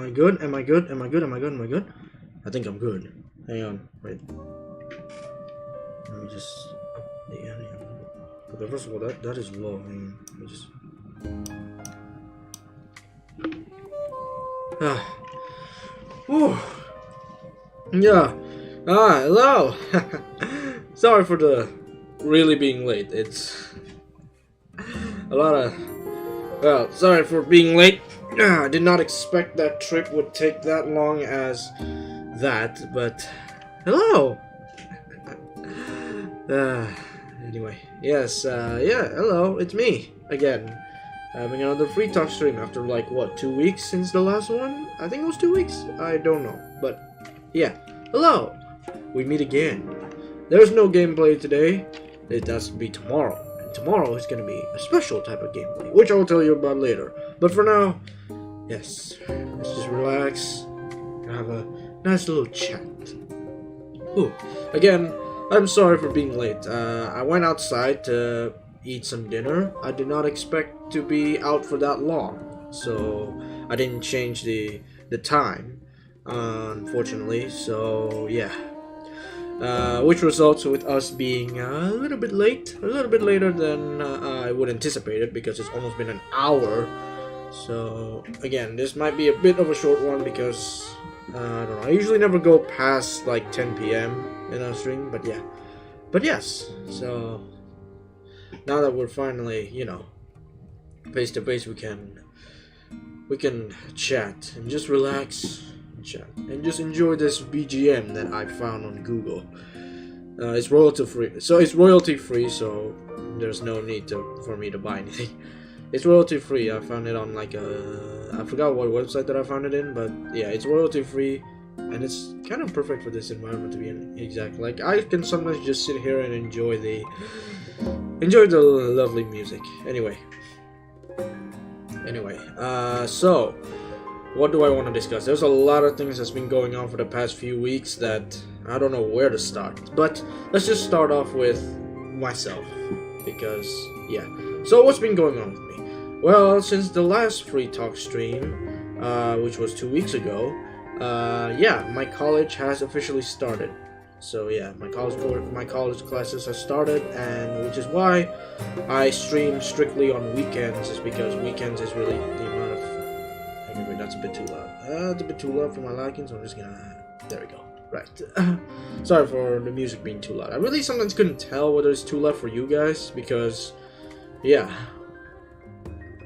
I good? Am I good? Am I good? Am I good? Am I good? I think I'm good. Hang on, wait. Let me just up the area. Okay, first of all, that is low. Hang on. Let me just. Whew. Yeah. Hello. Sorry for the really being late. It's a lot of. Well, sorry for being late. I did not expect that trip would take that long as that, but hello. Anyway, yes, yeah, hello, it's me again. Having another Freetalk stream after like what, 2 weeks since the last one? I think it was 2 weeks. I don't know, but yeah, hello. We meet again. There's no gameplay today. It has to be tomorrow. And tomorrow is gonna be a special type of gameplay, which I will tell you about later. But for now, yes, let's just relax and have a nice little chat. Ooh. Again, I'm sorry for being late. I went outside to eat some dinner. I did not expect to be out for that long, so I didn't change the time, unfortunately. So yeah, which results with us being a little bit late, a little bit later than I would anticipate it, because it's almost been an hour. So again, this might be a bit of a short one because I don't know. I usually never go past like 10 p.m. in a stream, but yeah. But yes, so now that we're finally, you know, face to face, we can chat and just relax and chat and just enjoy this BGM that I found on Google. It's royalty free, so there's no need for me to buy anything. It's royalty free. I found it on like I forgot what website that I found it in, but yeah, it's royalty free, and it's kind of perfect for this environment to be in. Exactly. Like I can sometimes just sit here and enjoy the lovely music. Anyway, so what do I want to discuss? There's a lot of things that's been going on for the past few weeks that I don't know where to start. But let's just start off with myself, because yeah. So what's been going on with me? Well, since the last Freetalk stream, which was 2 weeks ago, yeah, my college has officially started. So yeah, my college classes have started, and which is why I stream strictly on weekends, is because weekends is really the amount of. Anyway, that's a bit too loud. That's a bit too loud for my liking, so I'm just gonna. There we go. Right. Sorry for the music being too loud. I really sometimes couldn't tell whether it's too loud for you guys, because yeah.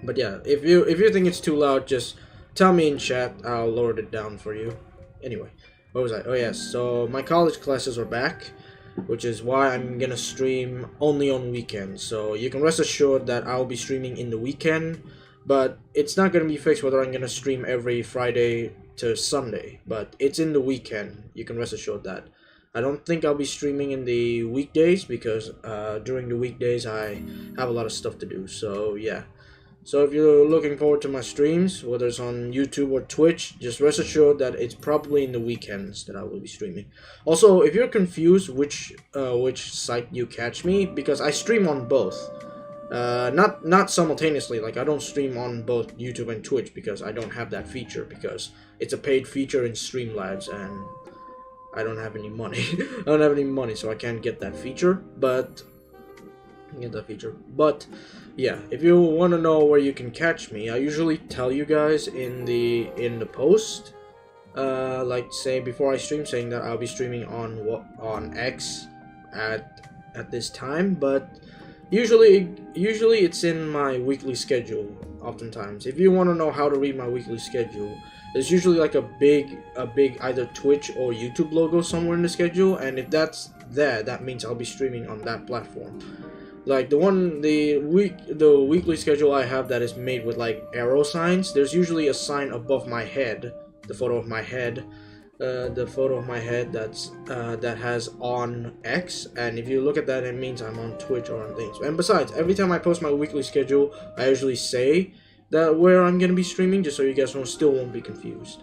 But yeah, if you think it's too loud, just tell me in chat. I'll lower it down for you. Anyway, what was I? Oh yes, so my college classes are back, which is why I'm gonna stream only on weekends. So you can rest assured that I'll be streaming in the weekend, but it's not gonna be fixed whether I'm gonna stream every Friday to Sunday. But it's in the weekend. You can rest assured that. I don't think I'll be streaming in the weekdays, because during the weekdays I have a lot of stuff to do. So yeah. So if you're looking forward to my streams, whether it's on YouTube or Twitch, just rest assured that it's probably in the weekends that I will be streaming. Also, if you're confused which site you catch me, because I stream on both. Not simultaneously, like I don't stream on both YouTube and Twitch because I don't have that feature, because it's a paid feature in Streamlabs and I don't have any money. I don't have any money, so I can't get that feature, but yeah, if you want to know where you can catch me, I usually tell you guys in the post, like say before I stream, saying that I'll be streaming on X at this time, but usually it's in my weekly schedule. Oftentimes, if you want to know how to read my weekly schedule, there's usually like a big either Twitch or YouTube logo somewhere in the schedule, and if that's there, that means I'll be streaming on that platform. Like the weekly schedule I have that is made with like arrow signs, there's usually a sign above my head, the photo of my head that's that has on X, and if you look at that, it means I'm on Twitch or on things. And besides, every time I post my weekly schedule, I usually say that where I'm gonna be streaming, just so you guys still won't be confused.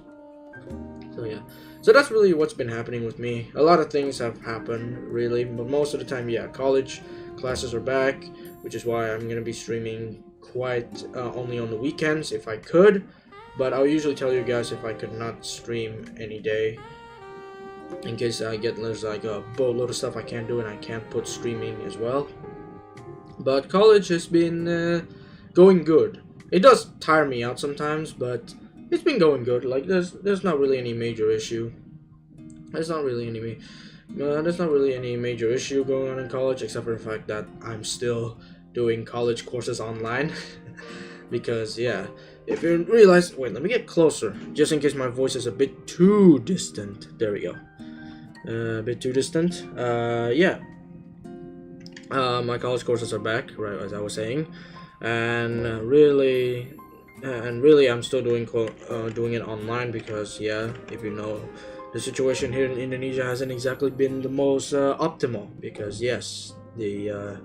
So yeah. So that's really what's been happening with me. A lot of things have happened, really, but most of the time, yeah, college classes are back, which is why I'm gonna be streaming quite only on the weekends if I could. but I'll usually tell you guys if I could not stream any day, in case there's like a boatload of stuff I can't do and I can't put streaming as well. But college has been going good. It does tire me out sometimes, but it's been going good. Like there's not really any major issue. There's not really any major issue going on in college, except for the fact that I'm still doing college courses online. Because yeah, if you realize, wait, let me get closer, just in case my voice is a bit too distant. There we go. A bit too distant. Yeah. My college courses are back, right, as I was saying, and really, I'm still doing it online because, yeah, if you know, the situation here in Indonesia hasn't exactly been the most optimal. Because yes, the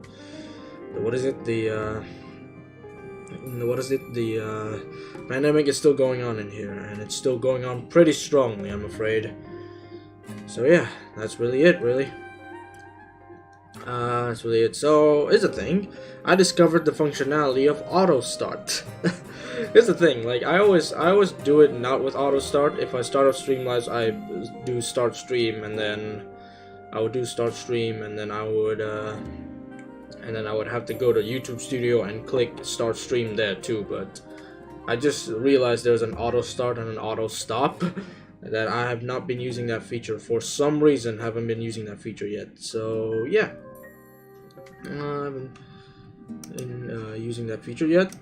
pandemic is still going on in here, and it's still going on pretty strongly, I'm afraid. So yeah, that's really it, really. That's really it. So, here's the thing. I discovered the functionality of auto start. Here's the thing. Like, I always do it not with auto start. If I start off Streamlabs, I do start stream, and then I would do start stream, and then I would have to go to YouTube Studio and click start stream there too. But I just realized there's an auto start and an auto stop. That I have not been using that feature for some reason. Haven't been using that feature yet. So yeah, I haven't been using that feature yet.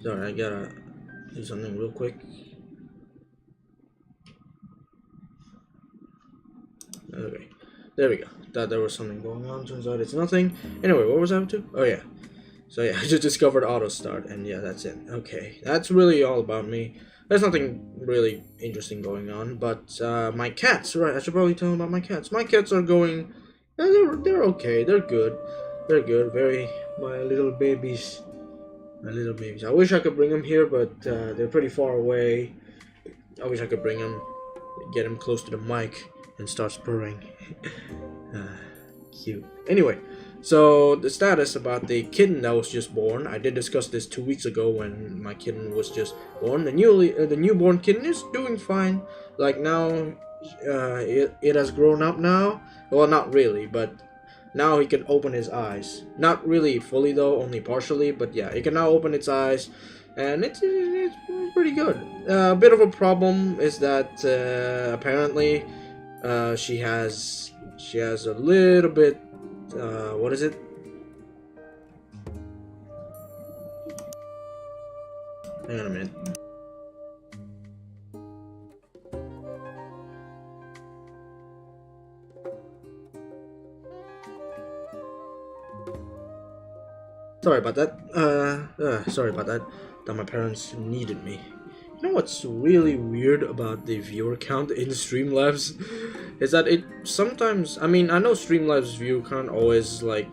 Sorry, I gotta do something real quick. Okay, there we go. Thought there was something going on. Turns out it's nothing. Anyway, what was I up to? Oh yeah. So yeah, I just discovered auto start, and yeah, that's it. Okay, that's really all about me. There's nothing really interesting going on, but my cats, right? I should probably tell them about my cats. My cats are going, they're okay. They're good. They're good. My little babies. My little babies. I wish I could bring them here, but they're pretty far away. I wish I could bring them, get them close to the mic, and start purring. Cute. Anyway. So, the status about the kitten that was just born, I did discuss this 2 weeks ago when my kitten was just born. The newborn kitten is doing fine. Like now, it has grown up now. Well, not really, but now he can open his eyes. Not really fully though, only partially, but yeah, it can now open its eyes. And it's pretty good. A bit of a problem is that apparently she has a little bit. What is it? Hang on a minute. Sorry about that. Sorry about that. That my parents needed me. You know what's really weird about the viewer count in Streamlabs is that it sometimes, I mean, I know Streamlabs view count always like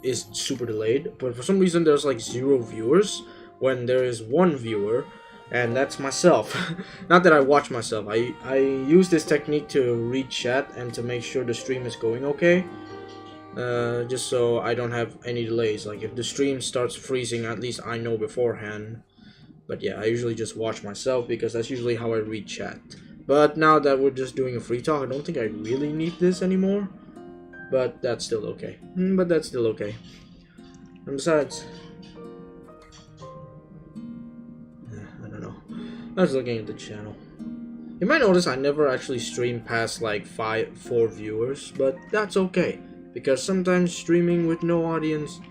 is super delayed, but for some reason there's like 0 viewers when there is 1 viewer, and that's myself. Not that I watch myself. I use this technique to read chat and to make sure the stream is going okay. Just so I don't have any delays. Like if the stream starts freezing, at least I know beforehand. But yeah, I usually just watch myself because that's usually how I read chat. But now that we're just doing a free talk, I don't think I really need this anymore. But that's still okay. And besides, I don't know. I was looking at the channel. You might notice I never actually stream past like 4 viewers, but that's okay. Because sometimes streaming with no audience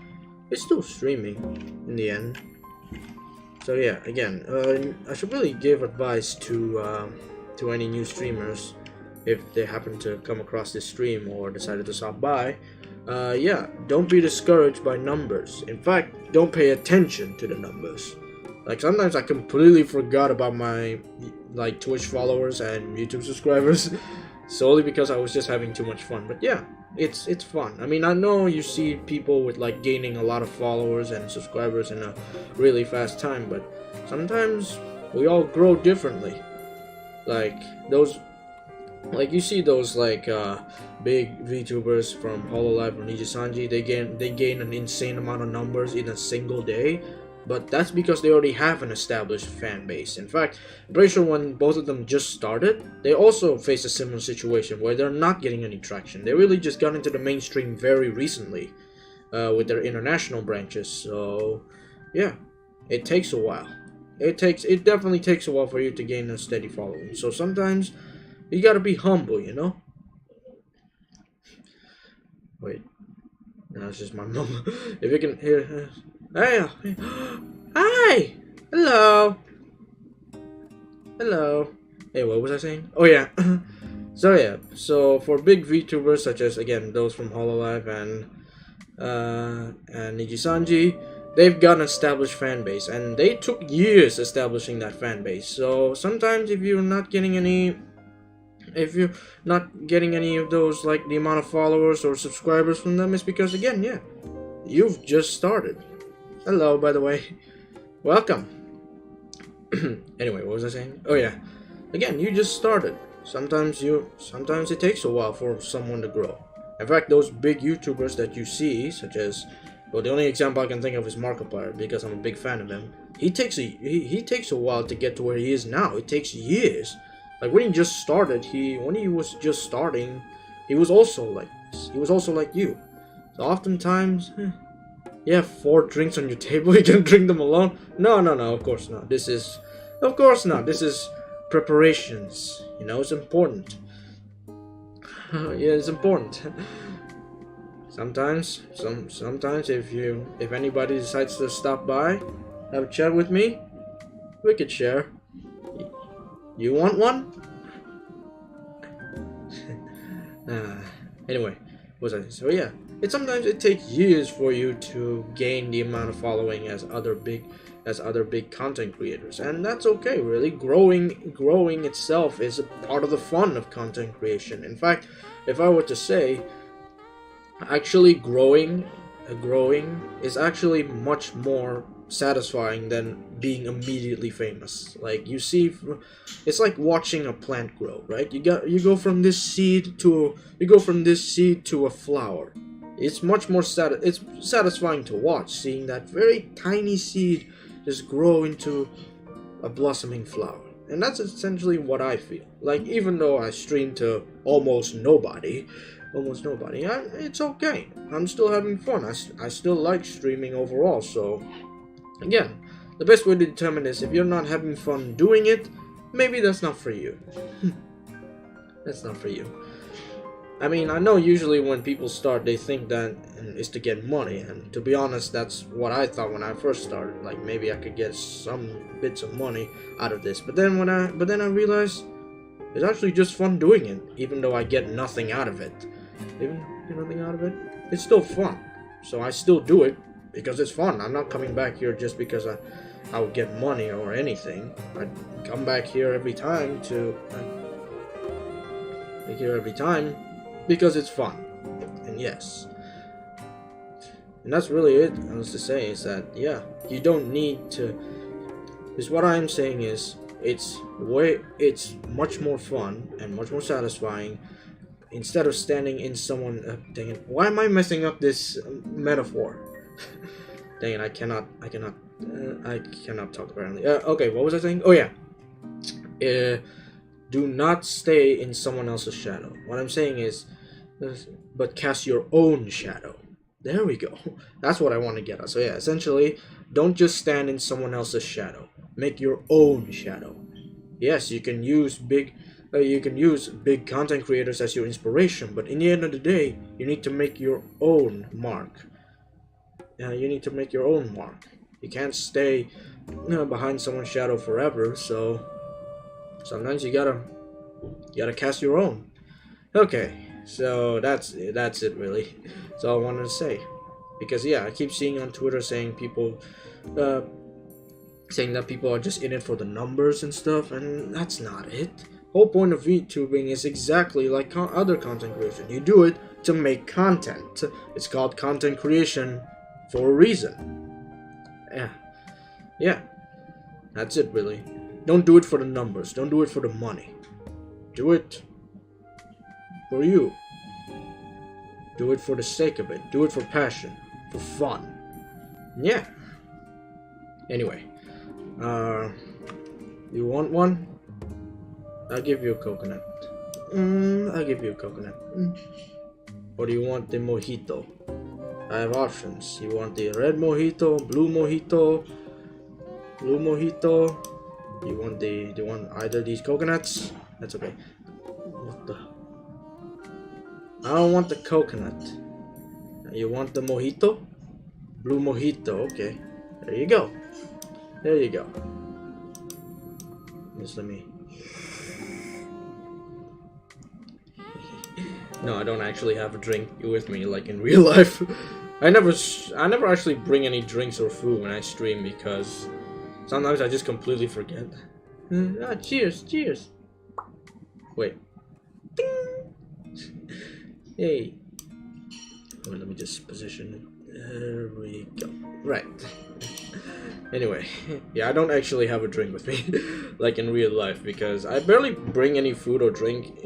is still streaming in the end. So yeah, again, I should really give advice to any new streamers if they happen to come across this stream or decided to stop by. Yeah, don't be discouraged by numbers. In fact, don't pay attention to the numbers. Like sometimes I completely forgot about my like Twitch followers and YouTube subscribers solely because I was just having too much fun. But yeah, it's fun. I mean, I know you see people with like gaining a lot of followers and subscribers in a really fast time, but sometimes we all grow differently. Like those Like you see those like big VTubers from hol'up or Nijisanji, they gain an insane amount of numbers in a single day, but that's because they already have an established fan base. In fact, I'm pretty sure when both of them just started, they also faced a similar situation where they're not getting any traction. They really just got into the mainstream very recently with their international branches. So yeah, it takes a while. It definitely takes a while for you to gain a steady following. So sometimes you gotta be humble, you know? Wait. No, it's just my mom. If you can hear... Hey! Hi! Hello! Hello. Hey, what was I saying? Oh, yeah. So, yeah. So, for big VTubers, such as, again, those from hol'up and Nijisanji, they've got an established fan base. And they took years establishing that fan base. So, sometimes if you're not getting any of those, like the amount of followers or subscribers from them, it's because, again, yeah, you've just started. Hello, by the way. Welcome. Anyway, what was I saying? Oh yeah, again, you just started. Sometimes it takes a while for someone to grow. In fact, those big YouTubers that you see, such as, well, the only example I can think of is Markiplier, because I'm a big fan of him. He takes a while to get to where he is now. It takes years. Like when he just started, when he was just starting, he was also like this. He was also like you. So oftentimes, you have 4 drinks on your table, you can drink them alone. No, of course not. Of course not. This is preparations. You know, it's important. Yeah, it's important. Sometimes if anybody decides to stop by, have a chat with me, we could share. You want one? Anyway, what was I? So yeah, sometimes it takes years for you to gain the amount of following as other big content creators, and that's okay. Really, growing itself is a part of the fun of content creation. In fact, if I were to say, actually growing is actually much more satisfying than being immediately famous. Like you see, it's like watching a plant grow, right? You go from this seed to a flower. It's much more it's satisfying to watch, seeing that very tiny seed just grow into a blossoming flower. And that's essentially what I feel. Like, even though I stream to almost nobody, it's okay. I'm still having fun. I still like streaming overall. So again, the best way to determine is if you're not having fun doing it, maybe that's not for you. That's not for you. I mean, I know usually when people start, they think that it's to get money, and to be honest, that's what I thought when I first started. Like, maybe I could get some bits of money out of this, but then I realized it's actually just fun doing it, even though I get nothing out of it. It's still fun, so I still do it because it's fun. I'm not coming back here just because I would get money or anything. I come back here every time because it's fun. And yes, and that's really it. I was to say is that, yeah, you don't need to. Is what I am saying is it's much more fun and much more satisfying instead of standing in someone. Dang it! Why am I messing up this metaphor? Dang it! I cannot talk apparently. Okay, what was I saying? Oh yeah. Do not stay in someone else's shadow. What I'm saying is, but cast your own shadow. There we go. That's what I want to get at. So yeah, essentially, don't just stand in someone else's shadow. Make your own shadow. Yes, you can use big content creators as your inspiration, but in the end of the day, you need to make your own mark. You can't stay behind someone's shadow forever. So sometimes you gotta cast your own. Okay, so that's it really. That's all I wanted to say. Because yeah, I keep seeing on Twitter saying that people are just in it for the numbers and stuff, and that's not it. Whole point of VTubing is exactly like other content creation. You do it to make content. It's called content creation for a reason. Yeah, that's it really. Don't do it for the numbers. Don't do it for the money. Do it for you. Do it for the sake of it. Do it for passion, for fun. Yeah. Anyway, you want one? I'll give you a coconut. I'll give you a coconut. Or do you want the mojito? I have options. You want the red mojito, blue mojito, blue mojito? Do you want either of these coconuts? That's okay. What the? I don't want the coconut. You want the mojito? Blue mojito, okay. There you go. There you go. Just let me... No, I don't actually have a drink with me like in real life. I never actually bring any drinks or food when I stream because sometimes I just completely forget. Cheers, cheers. Wait. Ding. Hey. Wait, let me just position it. There we go. Right. Anyway, yeah, I don't actually have a drink with me, like in real life, because I barely bring any food or drink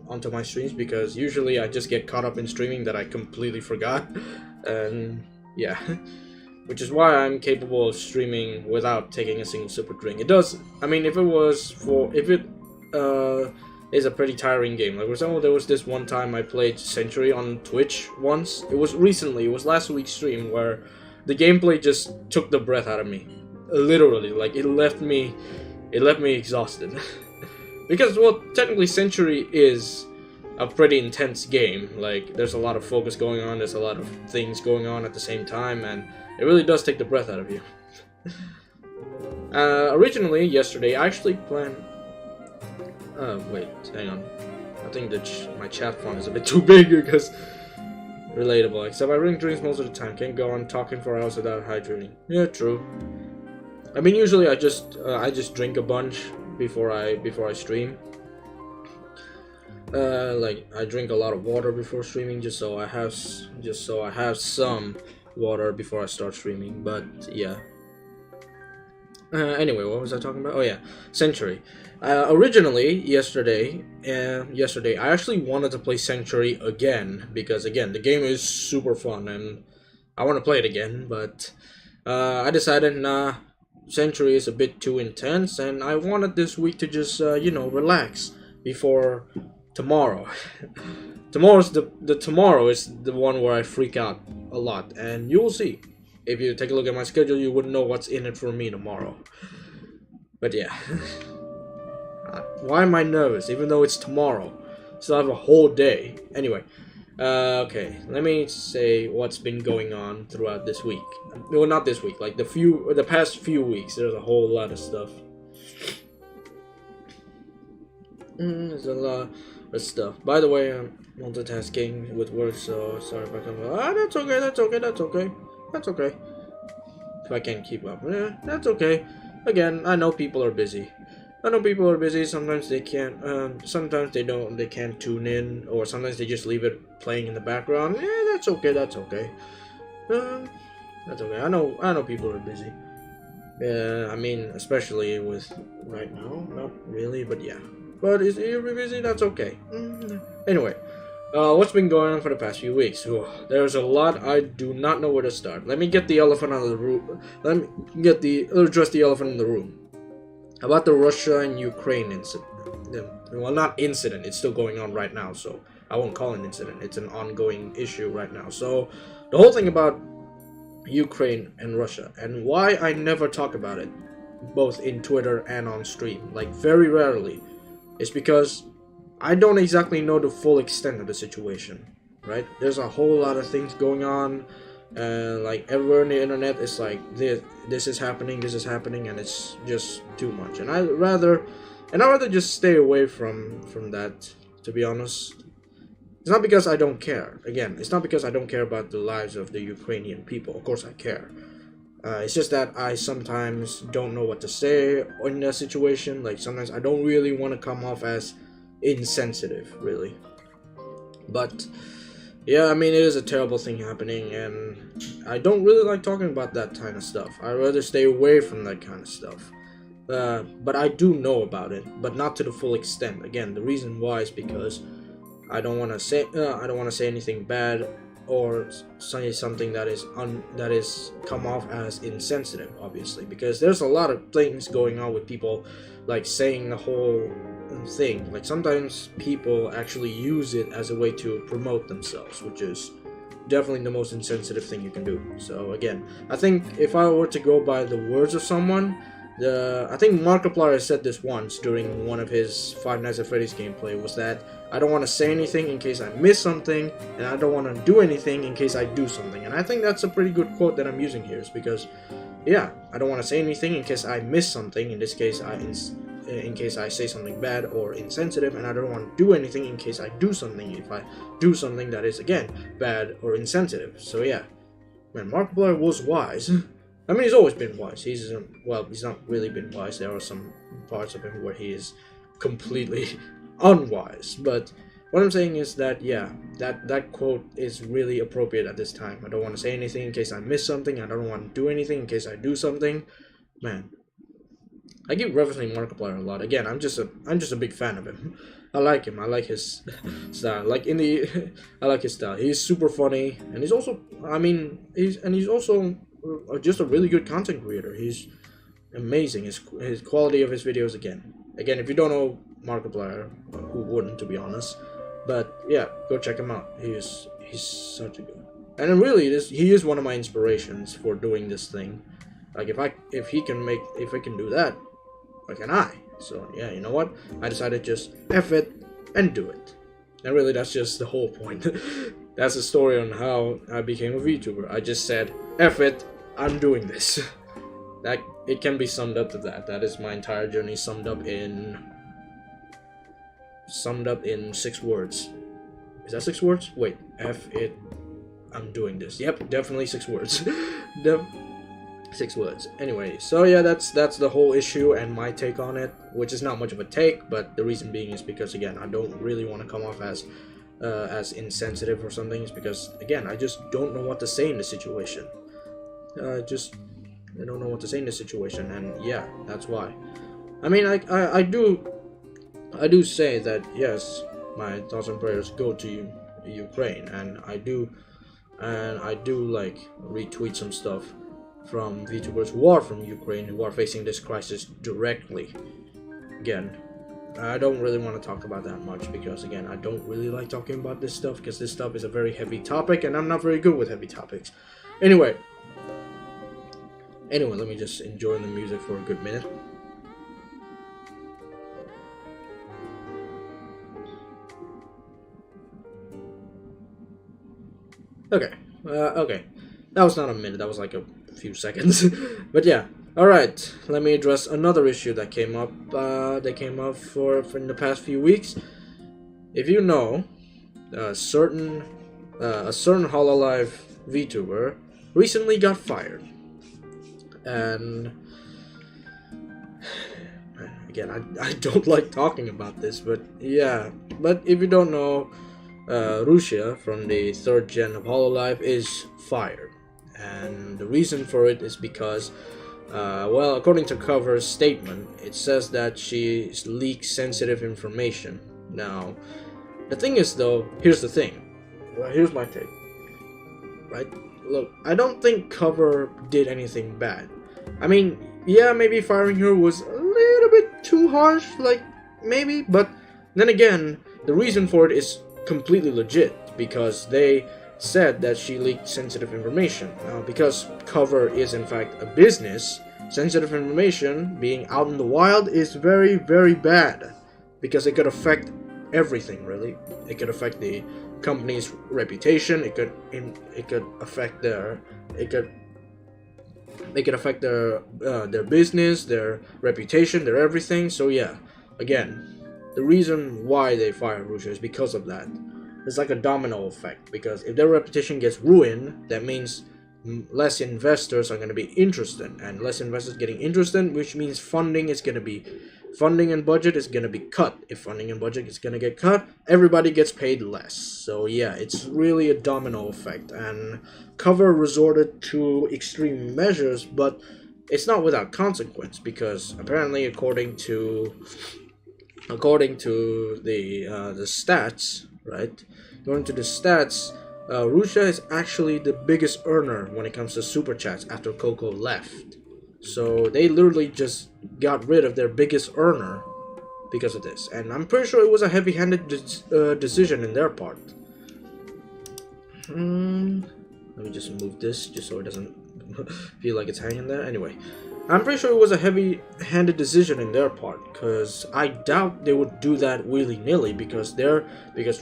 onto my streams because usually I just get caught up in streaming that I completely forgot, and yeah, which is why I'm capable of streaming without taking a single sip of drink. It does. I mean, if it is a pretty tiring game. Like for example, there was this one time I played Century on Twitch once. It was recently. It was last week's stream where the gameplay just took the breath out of me, literally. Like it left me exhausted. Because well, technically Century is a pretty intense game. Like there's a lot of focus going on, there's a lot of things going on at the same time, and it really does take the breath out of you. Originally, yesterday, I actually planned. Wait, hang on. I think that my chat font is a bit too big because. Relatable, except I drink drinks most of the time. Can't go on talking for hours without hydrating. Yeah, true. I mean, usually I just drink a bunch before I stream. Like I drink a lot of water before streaming, just so I have some water before I start streaming. But yeah. Anyway, what was I talking about? Oh yeah, Century. Originally, yesterday, I actually wanted to play Century again because again the game is super fun and I want to play it again. But I decided nah, Century is a bit too intense, and I wanted this week to just relax before tomorrow. Tomorrow is the one where I freak out a lot, and you will see. If you take a look at my schedule, you wouldn't know what's in it for me tomorrow. But yeah. Why am I nervous? Even though it's tomorrow. Still have a whole day. Anyway. Okay. Let me say what's been going on throughout this week. Well, not this week. Like the past few weeks. There's a whole lot of stuff. There's a lot of stuff. By the way, I'm multitasking with work, so sorry if I come. That's okay. That's okay. That's okay. That's okay. If I can't keep up. That's okay. Again, I know people are busy. Sometimes they can't. Sometimes they don't. They can't tune in, or sometimes they just leave it playing in the background. Yeah, that's okay. That's okay. That's okay. I know people are busy. I mean, especially with right now. Not really, but yeah. But if you're busy, that's okay. Anyway. What's been going on for the past few weeks? There's a lot. I do not know where to start. Let me get the elephant out of the room. Address the elephant in the room. About the Russia and Ukraine incident. Well, not incident. It's still going on right now, so I won't call it an incident. It's an ongoing issue right now. So the whole thing about Ukraine and Russia and why I never talk about it, both in Twitter and on stream, like very rarely, is because I don't exactly know the full extent of the situation, right? There's a whole lot of things going on, like everywhere on the internet it's like this is happening, and it's just too much. And I'd rather just stay away from that, to be honest. It's not because I don't care. Again, it's not because I don't care about the lives of the Ukrainian people. Of course I care. It's just that I sometimes don't know what to say in that situation. Like sometimes I don't really want to come off as insensitive, really. But yeah, I mean, it is a terrible thing happening, and I don't really like talking about that kind of stuff. I'd rather stay away from that kind of stuff. But I do know about it, but not to the full extent. Again, the reason why is because I don't want to say anything bad or say something that is come off as insensitive, obviously, because there's a lot of things going on with people like saying the whole thing. Like sometimes people actually use it as a way to promote themselves, which is definitely the most insensitive thing you can do. So again, I think if I were to go by the words of someone, I think Markiplier said this once during one of his Five Nights at Freddy's gameplay, was that I don't want to say anything in case I miss something, and I don't want to do anything in case I do something. And I think that's a pretty good quote that I'm using here, is because, yeah, I don't want to say anything in case I miss something. In this case, in case I say something bad or insensitive, and I don't want to do anything in case I do something, if I do something that is, again, bad or insensitive. So yeah, man, Markiplier was wise. I mean, he's always been wise. He's not really been wise. There are some parts of him where he is completely unwise. But what I'm saying is that, yeah, that quote is really appropriate at this time. I don't want to say anything in case I miss something. I don't want to do anything in case I do something. Man, I keep referencing Markiplier a lot. Again, I'm just a big fan of him. I like him. I like his style. I like his style. He's super funny, and he's also, he's also just a really good content creator. He's amazing. His quality of his videos, again, if you don't know Markiplier, who wouldn't, to be honest, but yeah, go check him out. He's such a good, and then really he is one of my inspirations for doing this thing. Like if he can do that, why can I? So yeah, you know what? I decided just F it and do it. And really, that's just the whole point. That's the story on how I became a VTuber. I just said, F it, I'm doing this. That it can be summed up to that. That is my entire journey summed up in 6 words. Is that 6 words? Wait, F it, I'm doing this. Yep, definitely 6 words. 6 words. Anyway, so yeah, that's the whole issue and my take on it, which is not much of a take, but the reason being is because, again, I don't really want to come off as insensitive or something. It's because, again, I just don't know what to say in the situation. I don't know what to say in this situation, and yeah, that's why. I mean, I do say that, yes, my thoughts and prayers go to Ukraine, and I do like retweet some stuff from VTubers who are from Ukraine, who are facing this crisis directly. Again, I don't really want to talk about that much because, again, I don't really like talking about this stuff because this stuff is a very heavy topic and I'm not very good with heavy topics. Anyway, let me just enjoy the music for a good minute. Okay, that was not a minute, that was like a few seconds. But yeah, alright, let me address another issue that came up for in the past few weeks. If you know, a certain hololive VTuber recently got fired, and again, I don't like talking about this, but yeah, but if you don't know, Russia from the 3rd gen of hololive is fired. And the reason for it is because, well, according to Cover's statement, it says that she leaked sensitive information. Now, the thing is, though, here's the thing. Well, here's my take. Right? Look, I don't think Cover did anything bad. I mean, yeah, maybe firing her was a little bit too harsh, like, maybe, but then again, the reason for it is completely legit, because they said that she leaked sensitive information. Now, because Cover is in fact a business, sensitive information being out in the wild is very, very bad, because it could affect everything, really. It could affect the company's reputation. It could affect their business, their reputation, their everything. So yeah, again, the reason why they fired Russia is because of that. It's like a domino effect, because if their reputation gets ruined, that means less investors are going to be interested, and less investors getting interested, which means funding and budget is going to be cut. If funding and budget is going to get cut, everybody gets paid less. So yeah, it's really a domino effect, and Cover resorted to extreme measures, but it's not without consequence, because apparently, according to the stats, right? Going to the stats, Russia is actually the biggest earner when it comes to super chats after Coco left. So they literally just got rid of their biggest earner because of this, and I'm pretty sure it was a heavy-handed decision in their part. Let me just move this just so it doesn't feel like it's hanging there. Anyway, I'm pretty sure it was a heavy-handed decision in their part, because I doubt they would do that willy-nilly, because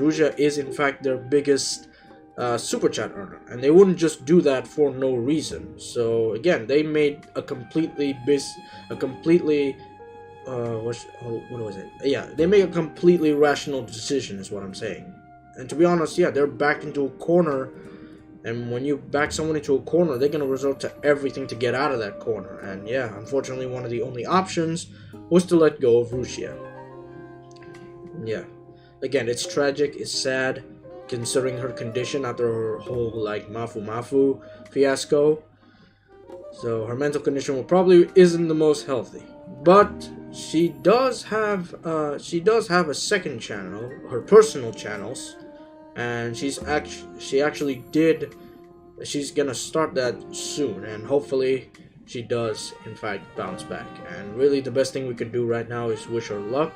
Russia is in fact their biggest super chat earner, and they wouldn't just do that for no reason. So again, they made a completely they made a completely rational decision, is what I'm saying. And to be honest, yeah, they're backed into a corner, and when you back someone into a corner, they're gonna resort to everything to get out of that corner. And yeah, unfortunately, one of the only options was to let go of Russia. Yeah, again, it's tragic, it's sad, considering her condition after her whole like Mafu fiasco. So her mental condition probably isn't the most healthy, but she does have a second channel, her personal channels, and she's gonna start that soon, and hopefully she does in fact bounce back. And really, the best thing we could do right now is wish her luck.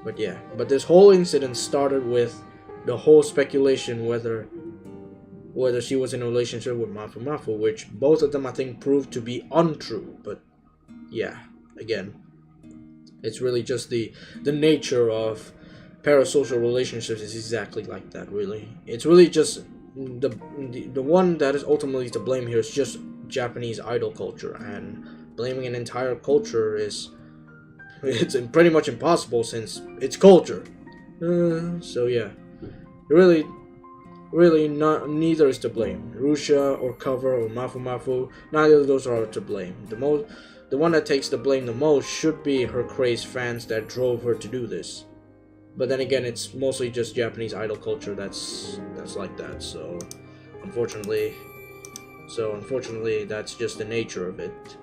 But yeah, this whole incident started with the whole speculation whether she was in a relationship with Mafu, which both of them I think proved to be untrue. But yeah, again, it's really just the nature of parasocial relationships is exactly like that. Really, it's really just the one that is ultimately to blame here is just Japanese idol culture, and blaming an entire culture it's pretty much impossible since it's culture. So yeah, really neither is to blame. Russia or Cover or Mafu, neither of those are to blame. The one that takes the blame the most should be her crazed fans that drove her to do this. But then again, it's mostly just Japanese idol culture that's like that. So unfortunately, that's just the nature of it.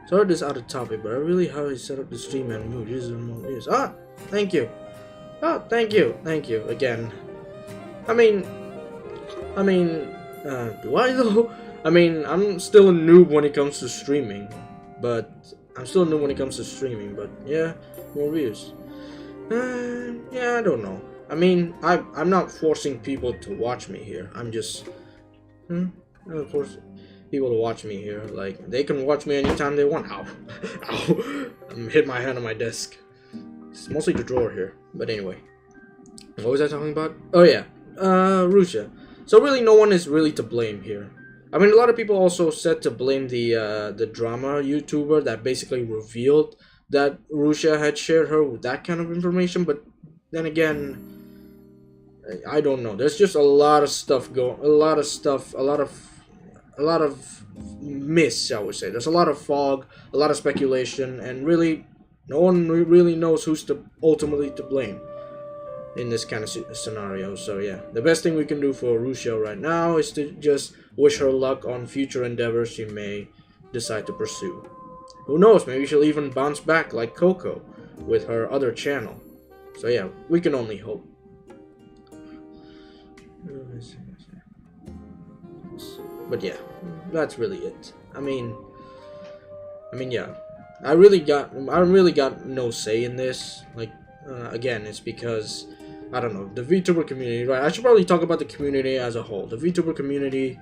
Sorry this is out of topic, but I really how I set up the stream and mood. Thank you. Thank you again. I mean, do I though? I mean, I'm still a noob when it comes to streaming, but yeah, more views. Yeah, I don't know. I mean, I'm not forcing people to watch me here. I'm just, I'm not forcing people to watch me here. Like, they can watch me anytime they want. Ow. I'm hitting my hand on my desk. It's mostly the drawer here. But anyway, what was I talking about? Oh yeah, Russia. So really, no one is really to blame here. I mean, a lot of people also said to blame the drama YouTuber that basically revealed that Russia had shared her with that kind of information. But then again, I don't know. There's just a lot of stuff a lot of mist, I would say. There's a lot of fog, a lot of speculation, and really, no one really knows who's ultimately to blame in this kind of scenario. So yeah, the best thing we can do for Russia right now is to just wish her luck on future endeavors she may decide to pursue. Who knows, maybe she'll even bounce back like Coco with her other channel. So yeah, we can only hope. But yeah, that's really it. I mean, yeah, I really got no say in this. Like, again, it's because I don't know, the VTuber community, right? I should probably talk about the community as a whole. The VTuber community,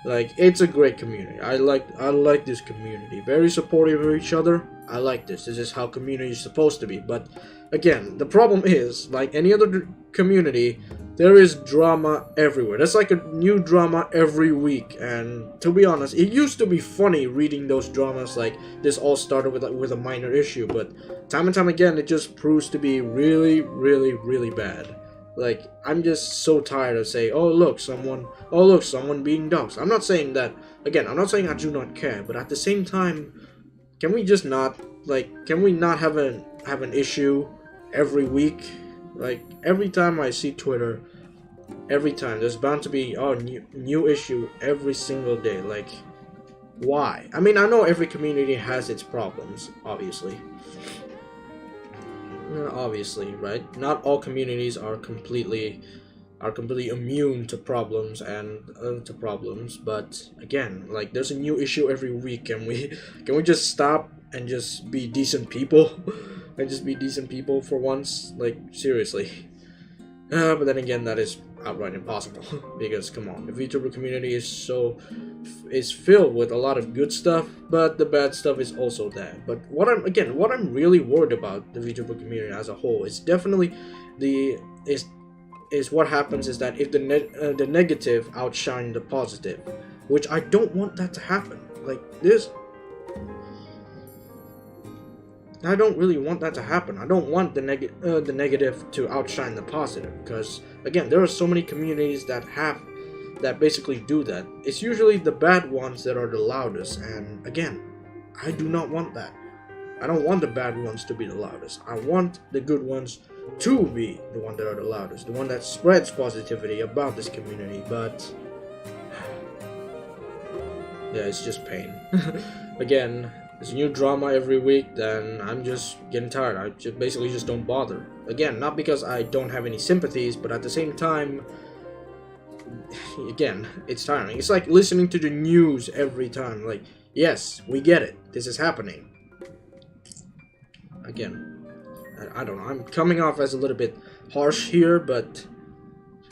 like, it's a great community. I like this community. Very supportive of each other. I like this. This is how community is supposed to be. But again, the problem is, like any other community, there is drama everywhere. There's like a new drama every week, and to be honest, it used to be funny reading those dramas. Like, this all started with a minor issue, but time and time again, it just proves to be really, really, really bad. Like, I'm just so tired of saying, oh look, someone being doxxed. I'm not saying that, again, I'm not saying I do not care, but at the same time, can we just not, like, can we not have an issue every week? Like, every time I see Twitter, every time there's bound to be new issue every single day. Like, Why? I mean, I know every community has its problems, obviously. Obviously, right? Not all communities are completely immune to problems but again, like, there's a new issue every week. Can we just stop and just be decent people and just be decent people for once? Like, seriously. But then again, that is outright impossible because come on, the VTuber community is filled with a lot of good stuff, but the bad stuff is also there. But what I'm really worried about the VTuber community as a whole is definitely is what happens is that if the negative outshine the positive, which I don't want that to happen. Like, I don't really want that to happen. I don't want the negative to outshine the positive, because again, there are so many communities that basically do that. It's usually the bad ones that are the loudest, and again, I do not want that. I don't want the bad ones to be the loudest. I want the good ones to be the one that are the loudest, the one that spreads positivity about this community. But yeah, it's just pain. Again, there's a new drama every week, then I'm just getting tired. I basically just don't bother. Again, not because I don't have any sympathies, but at the same time, again, it's tiring. It's like listening to the news every time. Like, yes, we get it. This is happening. Again, I don't know. I'm coming off as a little bit harsh here, but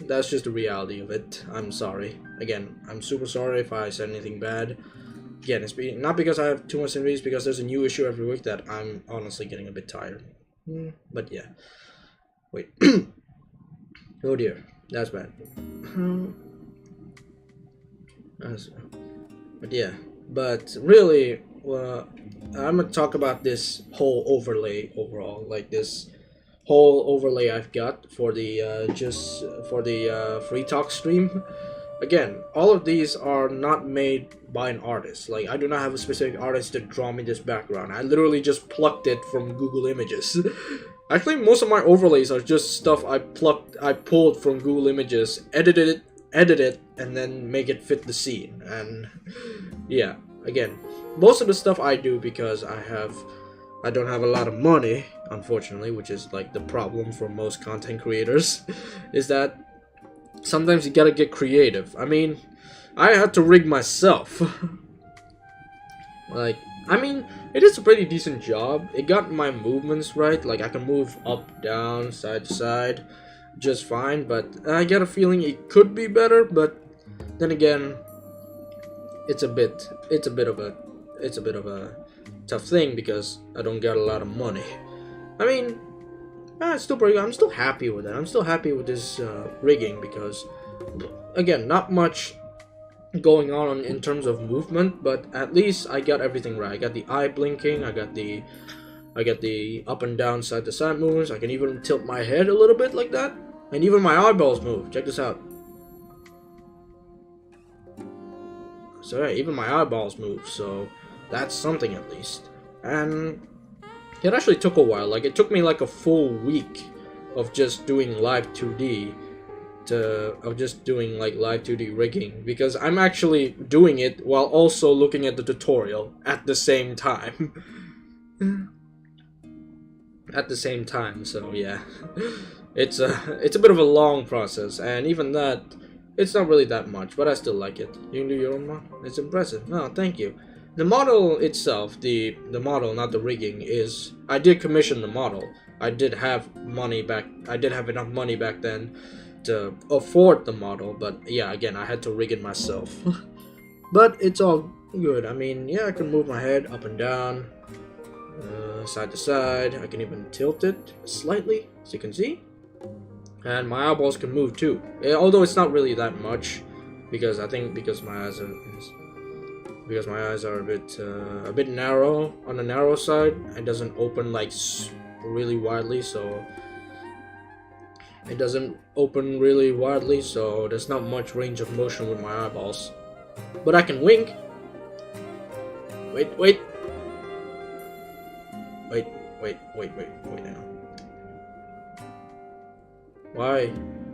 that's just the reality of it. I'm sorry. Again, I'm super sorry if I said anything bad. Again, it's not because I have too much sympathies, because there's a new issue every week that I'm honestly getting a bit tired. But yeah. Wait. Oh dear. That's bad. But yeah. But really, I'm gonna talk about this whole overlay overall. Like, this whole overlay I've got for the Freetalk stream. Again, all of these are not made by an artist. Like, I do not have a specific artist to draw me this background. I literally just plucked it from Google Images. Actually, most of my overlays are just stuff I pulled from Google Images, edit it, and then make it fit the scene. And yeah, again, most of the stuff I do because I don't have a lot of money, unfortunately, which is like the problem for most content creators, is that sometimes you gotta get creative. I mean, I had to rig myself. Like, I mean, it is a pretty decent job. It got my movements right. Like, I can move up, down, side to side just fine, but I get a feeling it could be better. But then again, it's a bit of a tough thing because I don't got a lot of money. I mean, it's still pretty good. I'm still happy with it. I'm still happy with this rigging because, again, not much going on in terms of movement, but at least I got everything right. I got the eye blinking. I got the up and down, side to side movements. I can even tilt my head a little bit like that, and even my eyeballs move. Check this out. So yeah, even my eyeballs move. So that's something at least. And it actually took a while. Like, it took me like a full week of just doing live 2D live 2D rigging, because I'm actually doing it while also looking at the tutorial at the same time. So yeah, it's a bit of a long process, and even that, it's not really that much, but I still like it. You can do your own model. It's impressive. No, thank you. The model itself, the model, not the rigging, is, I did commission the model. I did have enough money back then to afford the model, but yeah, again, I had to rig it myself. But it's all good. I mean, yeah, I can move my head up and down, side to side. I can even tilt it slightly, as you can see. And my eyeballs can move too. Although it's not really that much, because I think because my eyes are a bit narrow, on the narrow side. It doesn't open like really widely, so there's not much range of motion with my eyeballs. But I can wink. Wait now. Why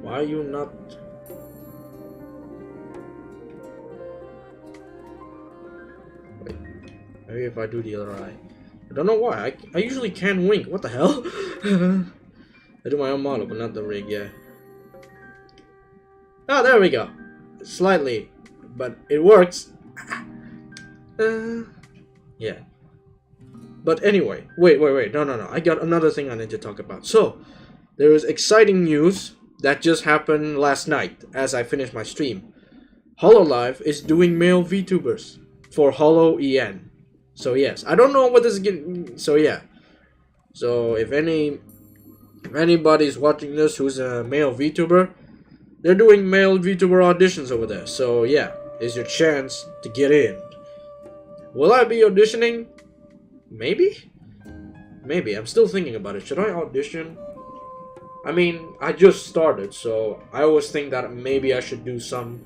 are you not? Maybe if I do the other eye. I don't know why. I usually can wink. What the hell? I do my own model, but not the rig, yeah. Oh, there we go. Slightly, but it works. Yeah. But anyway, wait. No. I got another thing I need to talk about. So, there is exciting news that just happened last night as I finished my stream. HoloLive is doing male VTubers for HoloEN. So yes, I don't know what this is getting. So yeah. So if anybody's watching this who's a male VTuber, they're doing male VTuber auditions over there. So yeah, it's your chance to get in. Will I be auditioning? Maybe? Maybe. I'm still thinking about it. Should I audition? I mean, I just started, so I always think that maybe I should do some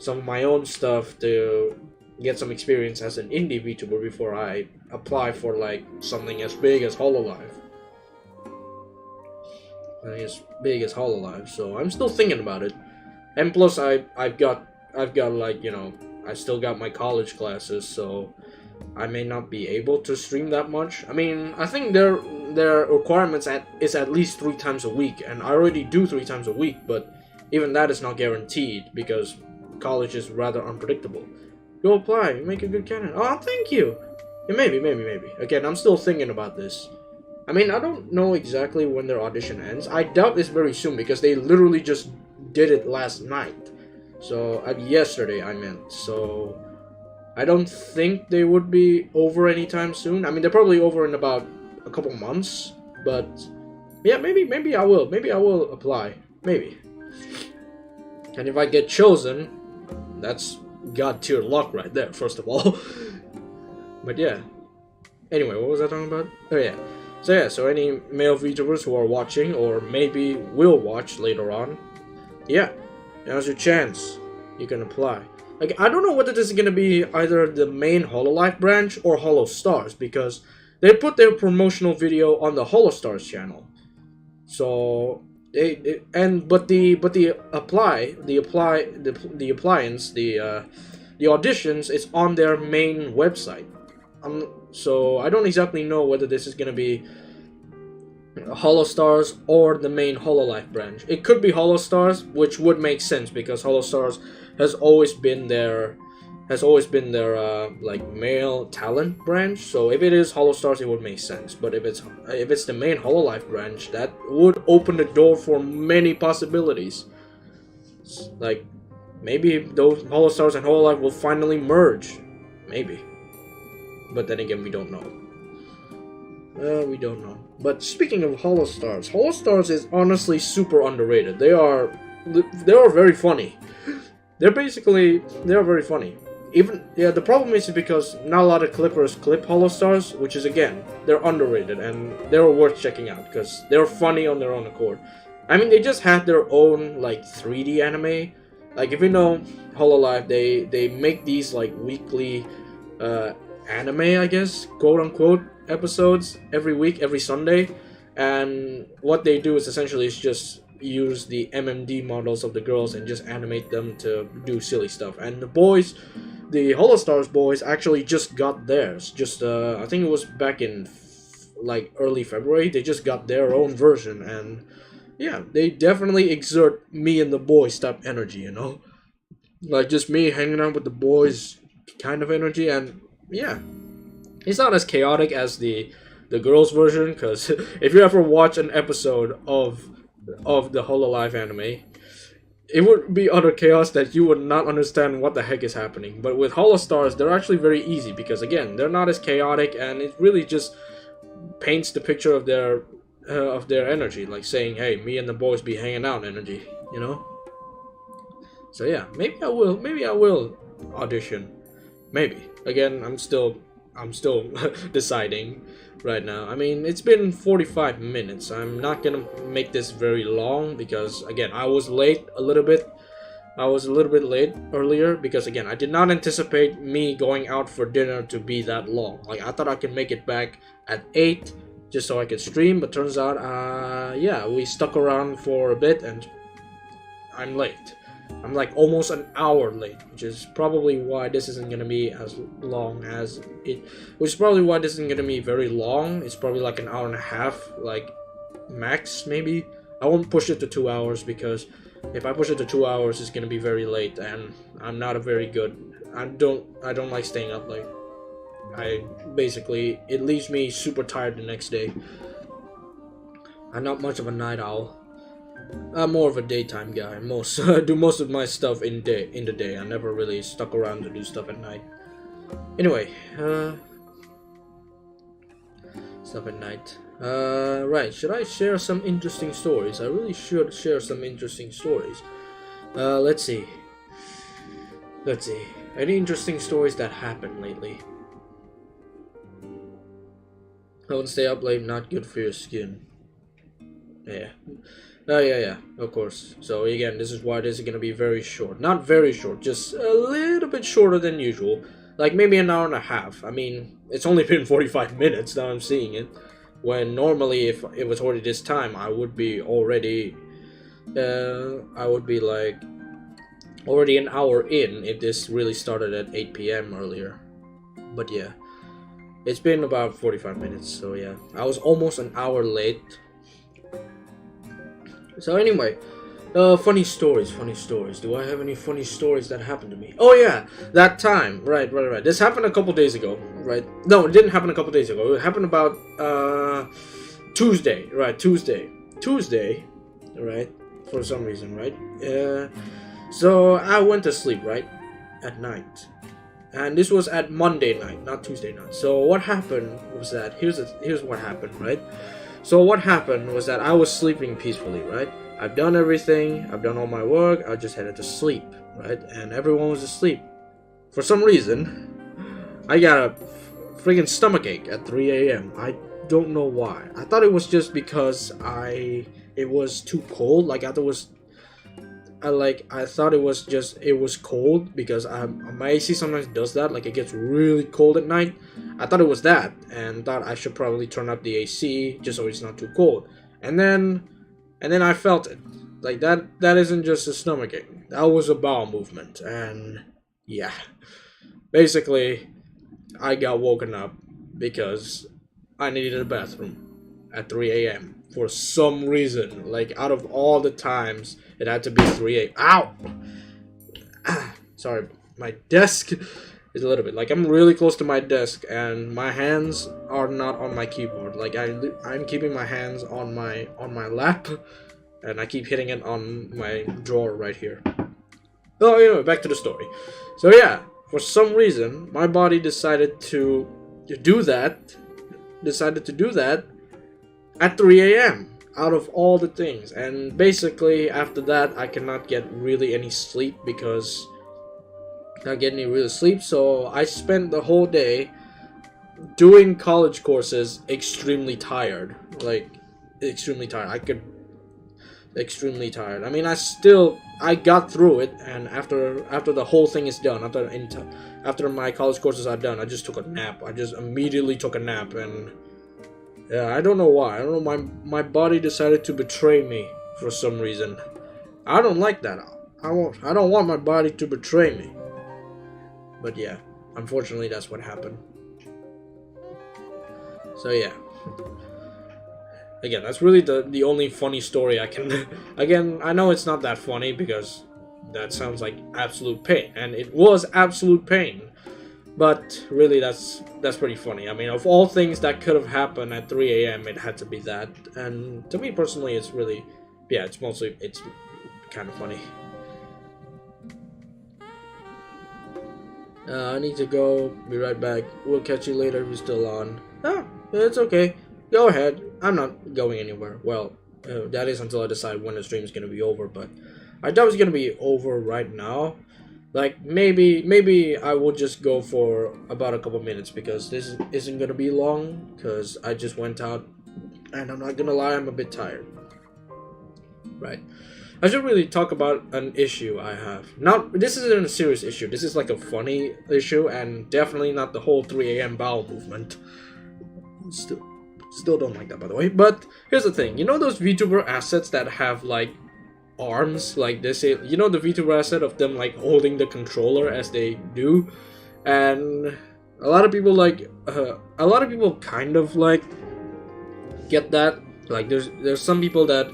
of my own stuff to get some experience as an indie VTuber before I apply for like something as big as HoloLive. As big as HoloLive, so I'm still thinking about it. And plus, I've got like, you know, I still got my college classes, so I may not be able to stream that much. I mean, I think their requirements is at least 3 times a week, and I already do 3 times a week, but even that is not guaranteed because college is rather unpredictable. Go apply, you make a good candidate. Oh, thank you. Yeah, maybe. Again, I'm still thinking about this. I mean, I don't know exactly when their audition ends. I doubt it's very soon because they literally just did it last night. So, yesterday I meant. So, I don't think they would be over anytime soon. I mean, they're probably over in about a couple months. But, yeah, maybe I will. Maybe I will apply. Maybe. And if I get chosen, that's god tier luck right there, first of all. But yeah. Anyway, what was I talking about? Oh yeah. So any male VTubers who are watching, or maybe will watch later on, yeah, now's your chance. You can apply. Like, I don't know whether this is gonna be either the main HoloLive branch or HoloStars, because they put their promotional video on the HoloStars channel. So the auditions is on their main website. So I don't exactly know whether this is gonna be HoloStars or the main HoloLive branch. It could be HoloStars, which would make sense because HoloStars has always been their like male talent branch. So if it is HoloStars, it would make sense. But if it's the main HoloLive branch, that would open the door for many possibilities. Like maybe those HoloStars and HoloLive will finally merge. Maybe. But then again, we don't know. We don't know. But speaking of HoloStars, HoloStars is honestly super underrated. They are very funny. They're very funny. Even the problem is because not a lot of clippers clip HoloStars, which is again, they're underrated and they're worth checking out because they're funny on their own accord. I mean, they just had their own like 3D anime. Like if you know HoloLive, they make these like weekly anime, I guess, quote unquote, episodes every week, every Sunday, and what they do is essentially just use the MMD models of the girls and just animate them to do silly stuff. And the boys, the HoloStars boys, actually just got theirs. Just I think it was back in like early February. They just got their own version, and yeah, they definitely exert me and the boys type energy, you know, like just me hanging out with the boys kind of energy. And yeah, it's not as chaotic as the girls version, because if you ever watch an episode of the HoloLive anime, it would be utter chaos that you would not understand what the heck is happening. But with HoloStars, they're actually very easy because again, they're not as chaotic, and it really just paints the picture of their energy, like saying, "Hey, me and the boys be hanging out," energy, you know. So yeah, maybe I will audition. Maybe. Again, I'm still deciding right now. I mean, it's been 45 minutes. I'm not gonna make this very long because again, I was a little bit late earlier because again, I did not anticipate me going out for dinner to be that long. Like I thought I could make it back at 8 just so I could stream, but turns out yeah, we stuck around for a bit and I'm late. I'm like almost an hour late, which is probably why this isn't gonna be as long as it. Which is probably why this isn't gonna be very long. It's probably like an hour and a half, like max maybe. I won't push it to 2 hours because if I push it to 2 hours, it's gonna be very late, and I'm not a very good. I don't like staying up late. It leaves me super tired the next day. I'm not much of a night owl. I'm more of a daytime guy. I do most of my stuff in the day. I never really stuck around to do stuff at night. Anyway, stuff at night. Right, should I share some interesting stories? I really should share some interesting stories. Let's see. Any interesting stories that happened lately? Don't stay up late, not good for your skin. Yeah. Yeah, of course. So again, this is why this is gonna be very short. Not very short, just a little bit shorter than usual. Like maybe an hour and a half. I mean, it's only been 45 minutes now I'm seeing it. When normally if it was already this time, I would be already like already an hour in if this really started at 8 p.m. earlier. But yeah. It's been about 45 minutes, so yeah. I was almost an hour late. So anyway, funny stories. Do I have any funny stories that happened to me? Oh yeah, that time. Right. This happened a couple days ago, right? No, it didn't happen a couple days ago. It happened about Tuesday, right? Tuesday, right? For some reason, right? So I went to sleep, right? At night. And this was at Monday night, not Tuesday night. So what happened was that here's what happened, right? So what happened was that I was sleeping peacefully, right? I've done everything, I've done all my work, I just headed to sleep, right? And everyone was asleep. For some reason, I got a friggin' stomachache at 3 a.m. I don't know why. I thought it was just because it was too cold. Like I thought it was cold because my AC sometimes does that. Like it gets really cold at night. I thought it was that, and thought I should probably turn up the AC just so it's not too cold. And then I felt it. Like that isn't just a stomachache. That was a bowel movement, and yeah, basically, I got woken up because I needed a bathroom at 3 a.m. for some reason. Like out of all the times, it had to be 3 a.m. Ow! Sorry, my desk is a little bit like I'm really close to my desk, and my hands are not on my keyboard. Like I'm keeping my hands on my lap, and I keep hitting it on my drawer right here. Oh, anyway, back to the story. So yeah, for some reason, my body decided to do that. At 3 a.m. out of all the things, and basically after that I cannot get really any sleep because not getting any real sleep. So I spent the whole day doing college courses extremely tired. Like extremely tired. Extremely tired. I mean, I got through it, and after the whole thing is done, after my college courses are done, I just took a nap. I just immediately took a nap, and yeah, I don't know why. I don't know. My body decided to betray me for some reason. I don't like that. I don't want my body to betray me. But yeah, unfortunately, that's what happened. So yeah. Again, that's really the only funny story I can. Again, I know it's not that funny because that sounds like absolute pain, and it was absolute pain. But really, that's pretty funny. I mean, of all things that could have happened at 3 a.m., it had to be that. And to me personally, it's really, yeah, it's kind of funny. I need to go. Be right back. We'll catch you later. We're still on. Ah, it's okay. Go ahead. I'm not going anywhere. Well, that is until I decide when the stream is going to be over. But I doubt it's going to be over right now. Like, maybe I will just go for about a couple minutes because this isn't going to be long because I just went out and I'm not going to lie, I'm a bit tired. Right. I should really talk about an issue I have. This isn't a serious issue. This is like a funny issue and definitely not the whole 3 a.m. bowel movement. Still don't like that, by the way. But here's the thing. You know those VTuber assets that have like arms like this. You know the VTuber asset of them like holding the controller as they do, and a lot of people like a lot of people kind of like get that. Like there's some people that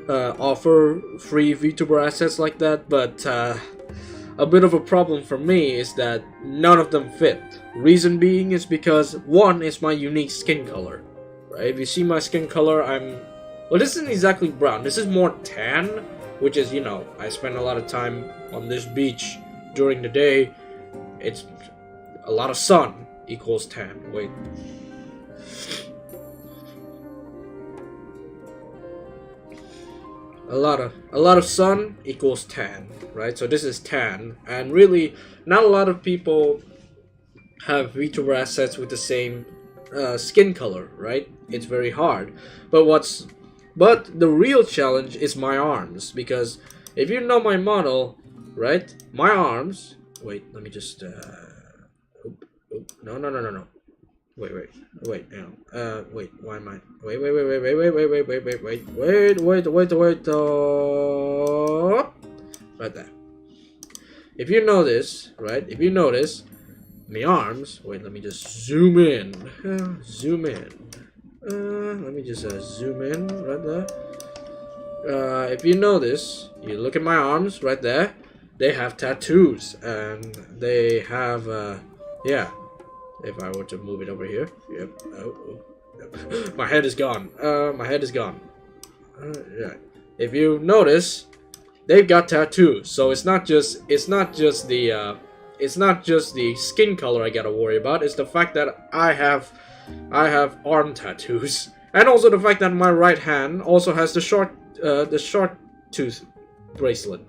offer free VTuber assets like that, but a bit of a problem for me is that none of them fit. Reason being is because one is my unique skin color. Right? If you see my skin color, well, this isn't exactly brown. This is more tan, which is, you know, I spend a lot of time on this beach during the day. It's a lot of sun equals tan. Wait. A lot of sun equals tan, right? So this is tan, and really not a lot of people have VTuber assets with the same skin color, right? It's very hard. But the real challenge is my arms, because if you know my model, right? My arms. Wait, let me just. No. Wait. Wait. Why am I? Wait. Right there. If you notice, right? If you notice, my arms. Wait, let me just zoom in. Zoom in. Let me just zoom in right there. If you notice, you look at my arms right there. They have tattoos, and they have yeah. If I were to move it over here, yep. Yep. My head is gone. My head is gone. Yeah. If you notice, they've got tattoos. So it's not just the skin color I gotta worry about. It's the fact that I have arm tattoos, and also the fact that my right hand also has the short tooth bracelet.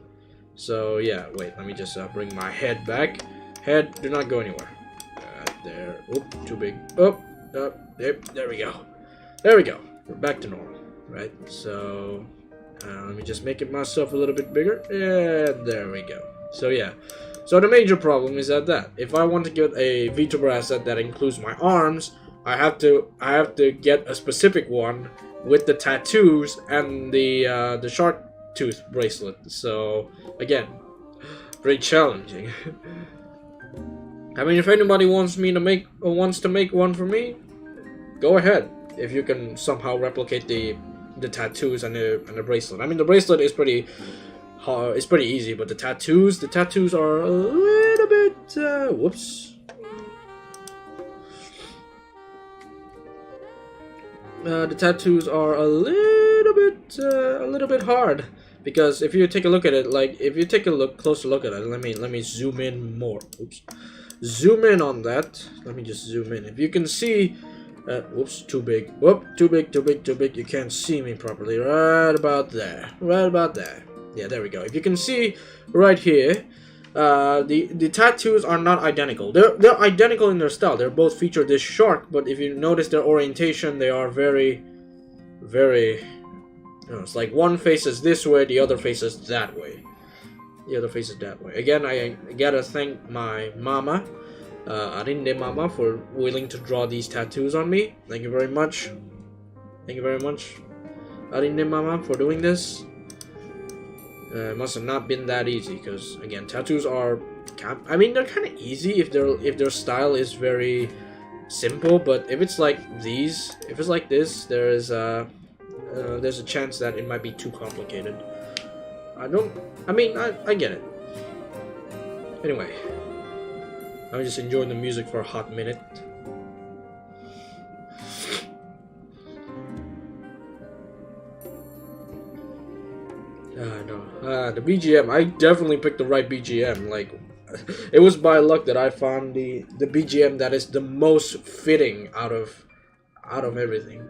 So yeah. Wait. Let me just bring my head back. Head, do not go anywhere. There. Oop, too big. Oh, there we go. There we go. We're back to normal, right? So, let me just make it myself a little bit bigger. Yeah, there we go. So yeah. So the major problem is that if I want to get a VTuber asset that includes my arms, I have to get a specific one with the tattoos and the shark tooth bracelet. So again, very challenging. I mean, if anybody wants to make one for me, go ahead. If you can somehow replicate the tattoos and the bracelet. I mean, the bracelet is pretty hard. It's pretty easy, but the tattoos are a little bit. Whoops. The tattoos are a little bit hard, because if you take a look at it, like if you take a closer look at it, let me zoom in more. Oops. Zoom in on that. Let me just zoom in. If you can see, whoops, too big. Whoop, too big. You can't see me properly. Right about there. Yeah, there we go. If you can see right here, the tattoos are not identical. They're identical in their style. They're both feature this shark, but if you notice their orientation, they are very, very. You know, it's like one faces this way, the other faces that way. Again, I gotta thank my mama, Arinde Mama, for willing to draw these tattoos on me. Thank you very much. Arinde Mama, for doing this. It must have not been that easy, because again, tattoos are, I mean, they're kind of easy if their style is very simple. But if it's like these, if it's like this, there's a chance that it might be too complicated. I get it. Anyway, I'm just enjoying the music for a hot minute. The BGM, I definitely picked the right BGM. Like, it was by luck that I found the BGM that is the most fitting out of everything.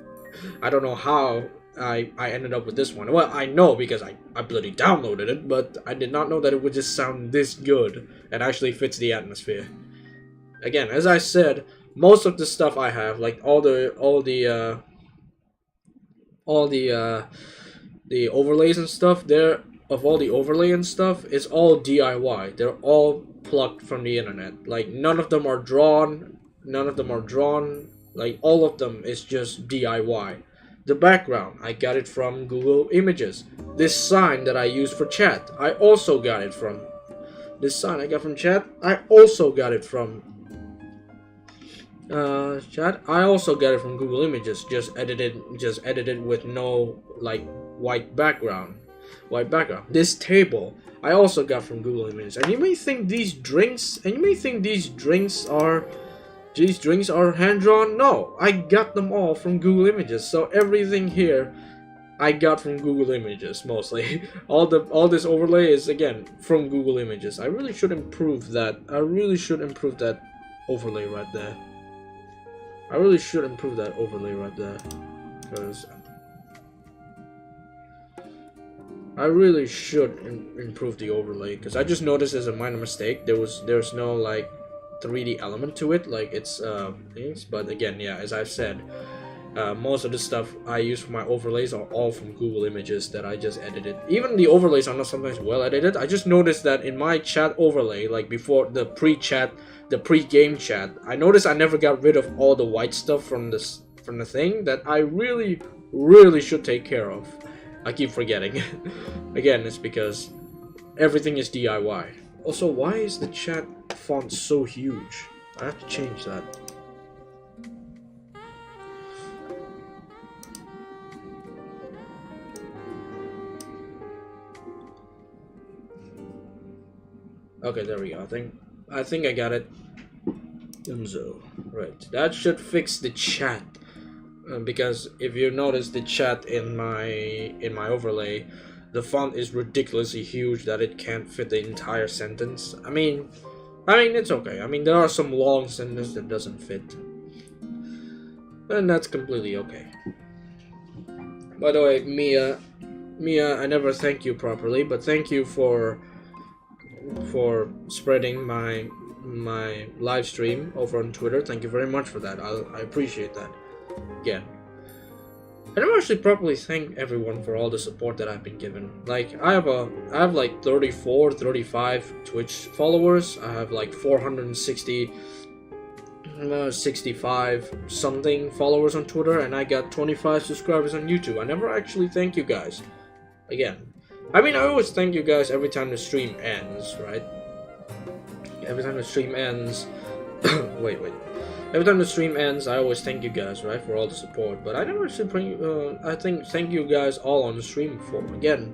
I don't know how I ended up with this one. Well, I know because I bloody downloaded it, but I did not know that it would just sound this good and actually fits the atmosphere. Again, as I said, most of the stuff I have, like all the overlays and stuff, all the overlay and stuff is all DIY. They're all plucked from the internet. Like none of them are drawn. Like all of them is just DIY. The background, I got it from Google Images. This sign that I use for chat, I also got it from. This sign I got from chat, I also got it from chat. I also got it from Google Images, just edited with no like white background. This table I also got from Google Images. And you may think these drinks are hand drawn. No, I got them all from Google Images. So everything here I got from Google Images mostly. all this overlay is again from Google Images. I really should improve that. Overlay right there. I really should improve that overlay right there, because I really should improve the overlay, because I just noticed there's a minor mistake. There's no like 3D element to it, like it's things. But again, yeah, as I've said, most of the stuff I use for my overlays are all from Google Images that I just edited. Even the overlays are not sometimes well edited. I just noticed that in my chat overlay, like before the pre-game chat, I noticed I never got rid of all the white stuff from the thing that I really should take care of. I keep forgetting. Again, it's because everything is DIY. Also, why is the chat font so huge? I have to change that. Okay, there we go. I think I got it. So, right, that should fix the chat. Because if you notice the chat in my overlay, the font is ridiculously huge that it can't fit the entire sentence. I mean it's okay. I mean, there are some long sentences that doesn't fit, and that's completely okay. By the way, Mia, I never thank you properly, but thank you for spreading my live stream over on Twitter. Thank you very much for that. I appreciate that. Again, I never actually properly thank everyone for all the support that I've been given. Like, I have like 34, 35 Twitch followers. I have like 460, 65 something followers on Twitter, and I got 25 subscribers on YouTube. I never actually thank you guys. Again, I mean, I always thank you guys every time the stream ends, right? Every time the stream ends. wait. Every time the stream ends, I always thank you guys, right, for all the support. But I never should bring. Thank you guys all on the stream for again.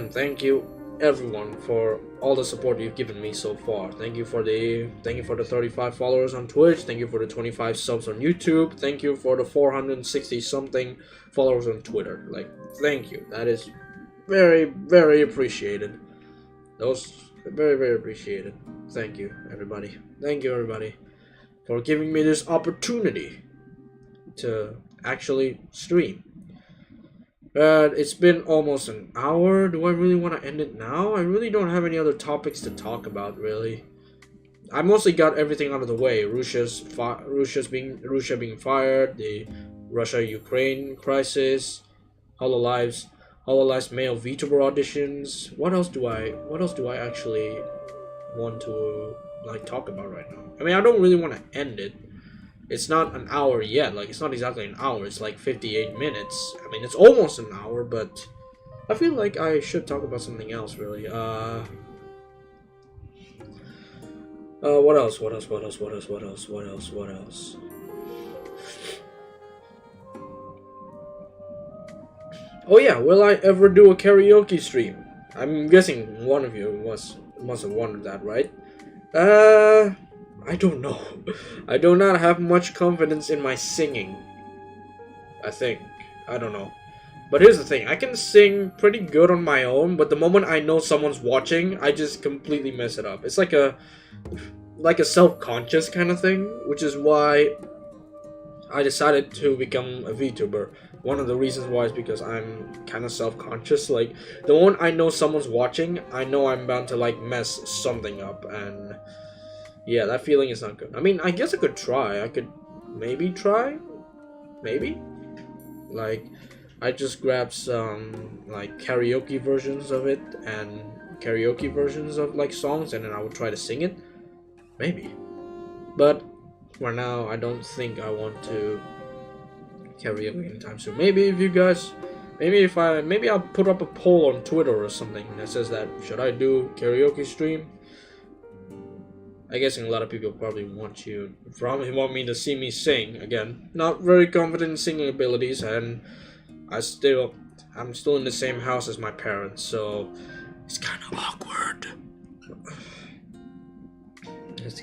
Thank you everyone for all the support you've given me so far. Thank you for the 35 followers on Twitch. Thank you for the 25 subs on YouTube. Thank you for the 460 something followers on Twitter. Like, thank you. That is very appreciated. Those very appreciated. Thank you everybody. Thank you everybody for giving me this opportunity to actually stream. It's been almost an hour. Do I really want to end it now? I really don't have any other topics to talk about, really. I mostly got everything out of the way. Russia being fired, the Russia-Ukraine crisis, hol'ups male vtuber auditions. What else do I actually want to like talk about right now? I mean, I don't really want to end it. It's not an hour yet. Like, it's not exactly an hour. It's like 58 minutes. I mean, it's almost an hour, but I feel like I should talk about something else, really. What else? Oh yeah, will I ever do a karaoke stream? I'm guessing one of you must have wondered that, right? I don't know. I do not have much confidence in my singing. I think. I don't know. But here's the thing. I can sing pretty good on my own, but the moment I know someone's watching, I just completely mess it up. It's like a self-conscious kind of thing, which is why I decided to become a VTuber. One of the reasons why is because I'm kind of self-conscious. Like, the moment I know someone's watching, I know I'm bound to like mess something up, and yeah, that feeling is not good. I mean, I guess I could try. I could maybe try. Maybe. Like, I just grab some like karaoke versions of it and karaoke versions of like songs, and then I would try to sing it. Maybe. But for now, I don't think I want to karaoke anytime soon. Maybe if you guys, maybe I'll put up a poll on Twitter or something that says that should I do karaoke stream. I guess a lot of people probably want me to see me sing again. Not very confident in singing abilities, and I'm still in the same house as my parents, so it's kind of awkward. It's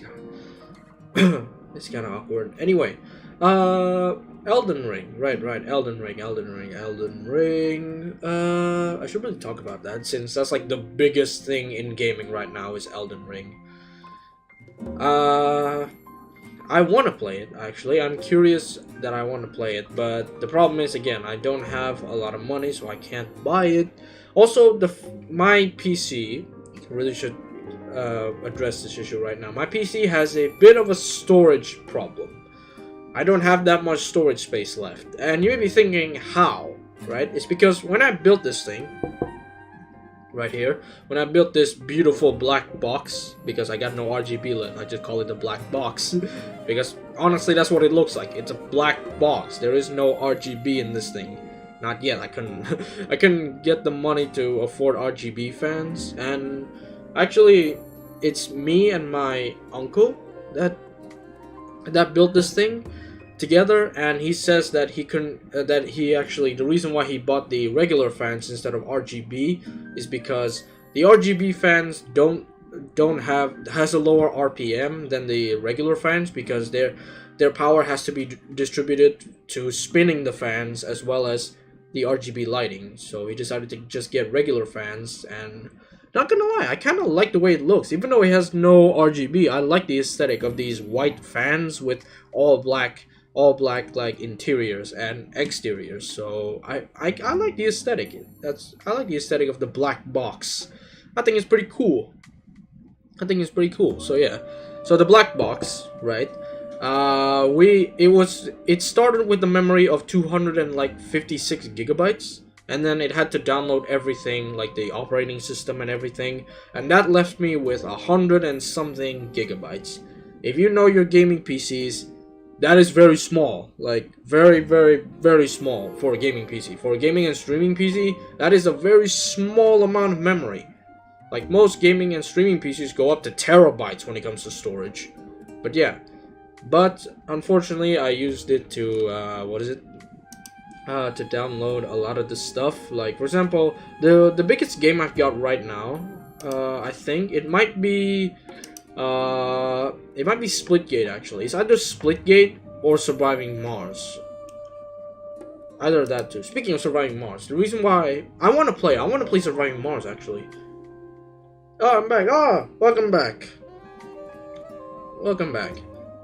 kind of awkward. Anyway, Elden Ring, right, Elden Ring. I should really talk about that since that's like the biggest thing in gaming right now is Elden Ring. I want to play it, actually. I'm curious that I want to play it, but the problem is, again, I don't have a lot of money, so I can't buy it. Also, my PC really should address this issue right now. My PC has a bit of a storage problem. I don't have that much storage space left, and you may be thinking, how, right? It's because when I built this thing, right here, when I built this beautiful black box, because I got no RGB left, I just call it the black box, because honestly that's what it looks like. It's a black box. There is no RGB in this thing. Not yet. I couldn't get the money to afford RGB fans, and actually it's me and my uncle that built this thing together, and he says that the reason why he bought the regular fans instead of RGB is because the RGB fans has a lower RPM than the regular fans, because their power has to be distributed to spinning the fans as well as the RGB lighting. So he decided to just get regular fans, and not gonna lie, I kind of like the way it looks. Even though it has no RGB, I like the aesthetic of these white fans with all black like interiors and exteriors. So I like the aesthetic. I like the aesthetic of the black box. I think it's pretty cool. So yeah, so the black box, right? It started with the memory of 256 gigabytes, and then it had to download everything, like the operating system and everything, and that left me with 100 and something gigabytes. If you know your gaming PCs, that is very small, like very, very, very small for a gaming PC. For a gaming and streaming PC, that is a very small amount of memory. Like most gaming and streaming PCs go up to terabytes when it comes to storage. But yeah, unfortunately I used it to, to download a lot of the stuff. Like for example, the biggest game I've got right now, I think it might be Splitgate, actually. It's either Splitgate or Surviving Mars. Either of that too. Speaking of Surviving Mars, the reason why I want to play Surviving Mars, actually. Oh, I'm back. Oh, welcome back.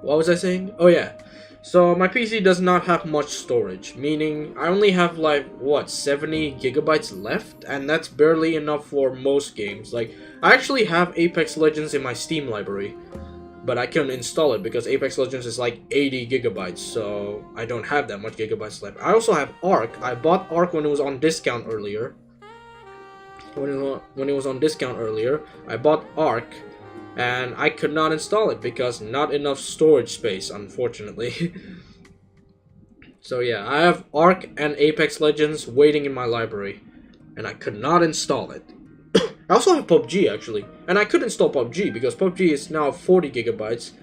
What was I saying? Oh yeah. So my PC does not have much storage, meaning I only have like, what, 70 gigabytes left, and that's barely enough for most games. Like, I actually have Apex Legends in my Steam library, but I couldn't install it because Apex Legends is like 80 gigabytes, so I don't have that much gigabytes left. I also have Ark. I bought Ark when it was on discount earlier. When it was on discount earlier, I bought Ark, and I could not install it because not enough storage space, unfortunately. So yeah, I have Ark and Apex Legends waiting in my library, and I could not install it. I also have PUBG, actually, and I could install PUBG because PUBG is now 40 gigabytes,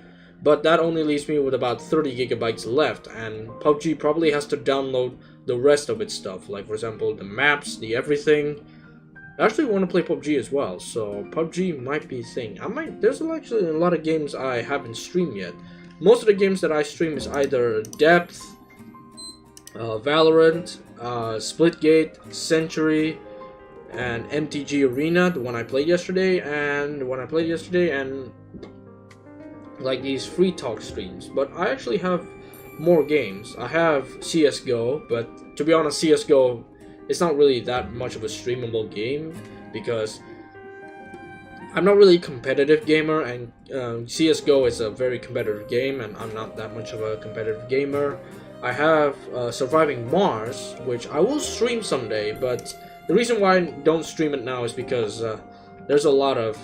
but that only leaves me with about 30 gigabytes left, and PUBG probably has to download the rest of its stuff, like for example the maps, the everything. I actually want to play PUBG as well, so PUBG might be a thing. There's actually a lot of games I haven't streamed yet. Most of the games that I stream is either Depth, Valorant, Splitgate, Century, and MTG Arena, the one I played yesterday, and like these Freetalk streams. But I actually have more games. I have CSGO, but to be honest, CSGO, it's not really that much of a streamable game because I'm not really a competitive gamer, and CSGO is a very competitive game, and I'm not that much of a competitive gamer. I have Surviving Mars, which I will stream someday, but the reason why I don't stream it now is because there's a lot of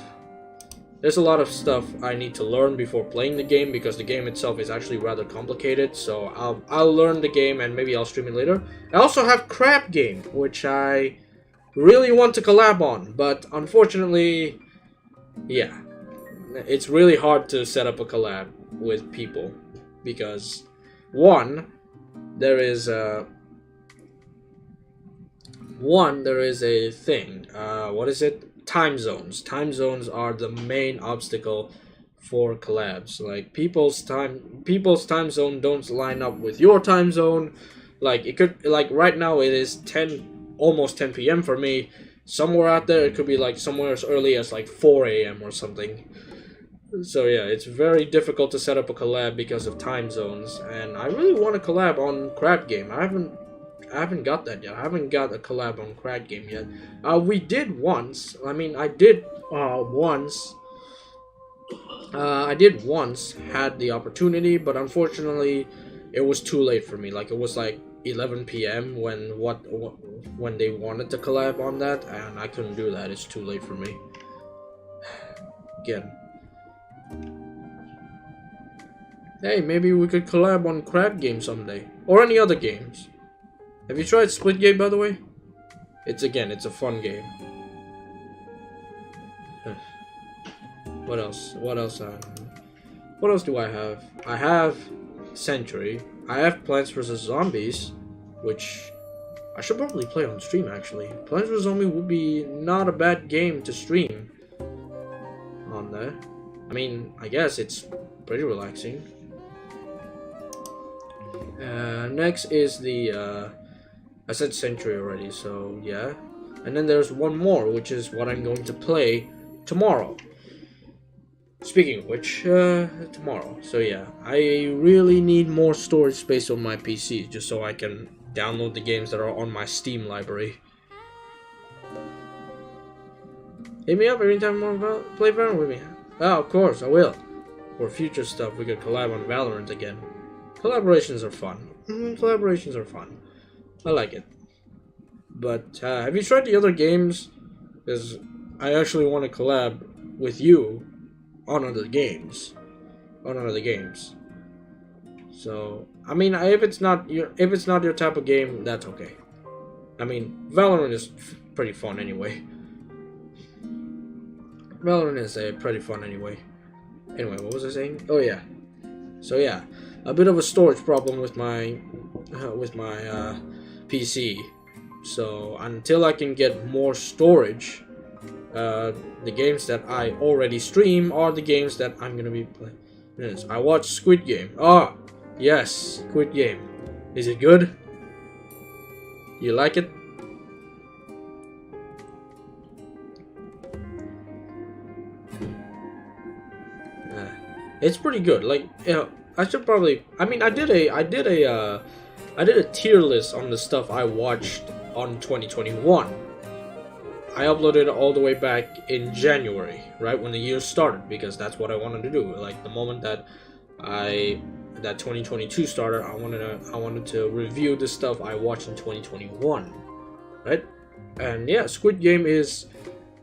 there's a lot of stuff I need to learn before playing the game, because the game itself is actually rather complicated. So I'll learn the game and maybe I'll stream it later. I also have Crab Game, which I really want to collab on, but unfortunately, yeah, it's really hard to set up a collab with people because there is a thing. What is it? Time zones. Time zones are the main obstacle for collabs. Like people's time zone don't line up with your time zone. Like it could, like right now it is almost 10 p.m. for me. Somewhere out there it could be like somewhere as early as like 4 a.m. or something. So yeah, it's very difficult to set up a collab because of time zones, and I really want to collab on Crab Game. I haven't got that yet. I haven't got a collab on Crab Game yet. We did once. I mean, I did once. I did once had the opportunity, but unfortunately, it was too late for me. Like it was like 11 p.m. when they wanted to collab on that, and I couldn't do that. It's too late for me. Again. Hey, maybe we could collab on Crab Game someday, or any other games. Have you tried Split Game, by the way? It's a fun game. What else? What else do I have? I have Century. I have Plants vs Zombies, which I should probably play on stream. Actually, Plants vs Zombies would be not a bad game to stream on there. I mean, I guess it's pretty relaxing. Next is the I said Century already, so yeah. And then there's one more, which is what I'm going to play tomorrow. Speaking of which, tomorrow. So yeah, I really need more storage space on my PC, just so I can download the games that are on my Steam library. Hit me up every time you want to play Valorant with me. Oh, of course, I will. For future stuff, we could collab on Valorant again. Collaborations are fun. Collaborations are fun. I like it. But have you tried the other games? Because I actually want to collab with you on other games. So I mean, if it's not your type of game, that's okay. I mean, Valorant is pretty fun anyway. Anyway, what was I saying? Oh yeah. So yeah, a bit of a storage problem with my PC. So until I can get more storage, the games that I already stream are the games that I'm gonna be playing. Yes, I watched Squid Game. Ah, yes, Squid Game. Is it good? You like it? It's pretty good. Like, you know, I should probably. I mean, I did a tier list on the stuff I watched on 2021. I uploaded it all the way back in January, right when the year started, because that's what I wanted to do. Like the moment that 2022 started, I wanted to review the stuff I watched in 2021, right? And yeah, Squid Game is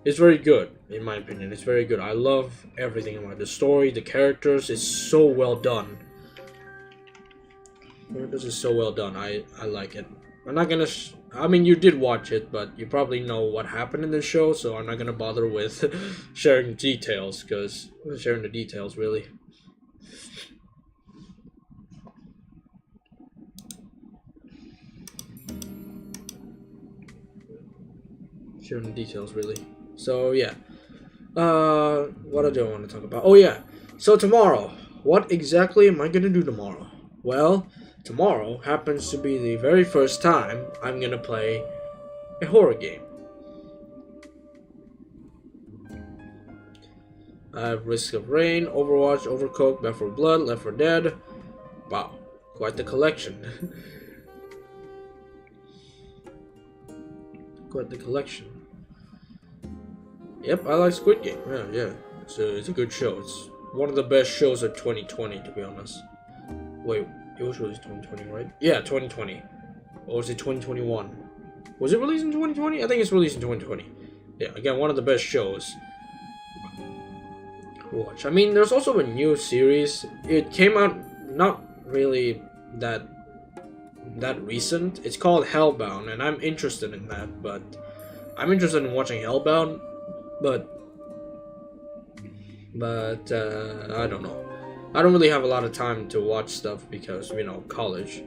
very good in my opinion. It's very good. I love everything about the story, the characters. It's so well done. This is so well done. I like it. I'm not gonna. I mean, you did watch it, but you probably know what happened in the show, so I'm not gonna bother with sharing details, because sharing the details really. So yeah. What do I want to talk about? Oh yeah. So tomorrow, what exactly am I gonna do tomorrow? Well, tomorrow happens to be the very first time I'm gonna play a horror game. I have Risk of Rain, Overwatch, Overcooked, Back 4 Blood, Left 4 Dead. Wow, quite the collection. Quite the collection. Yep, I like Squid Game. Yeah. It's a good show. It's one of the best shows of 2020, to be honest. Wait, it was released 2020, right? Yeah, 2020. Or was it 2021? Was it released in 2020? I think it's released in 2020. Yeah, again, one of the best shows. watch. I mean, there's also a new series. It came out not really that recent. It's called Hellbound, and I'm interested in that. But I'm interested in watching Hellbound, but I don't know. I don't really have a lot of time to watch stuff because, you know, college.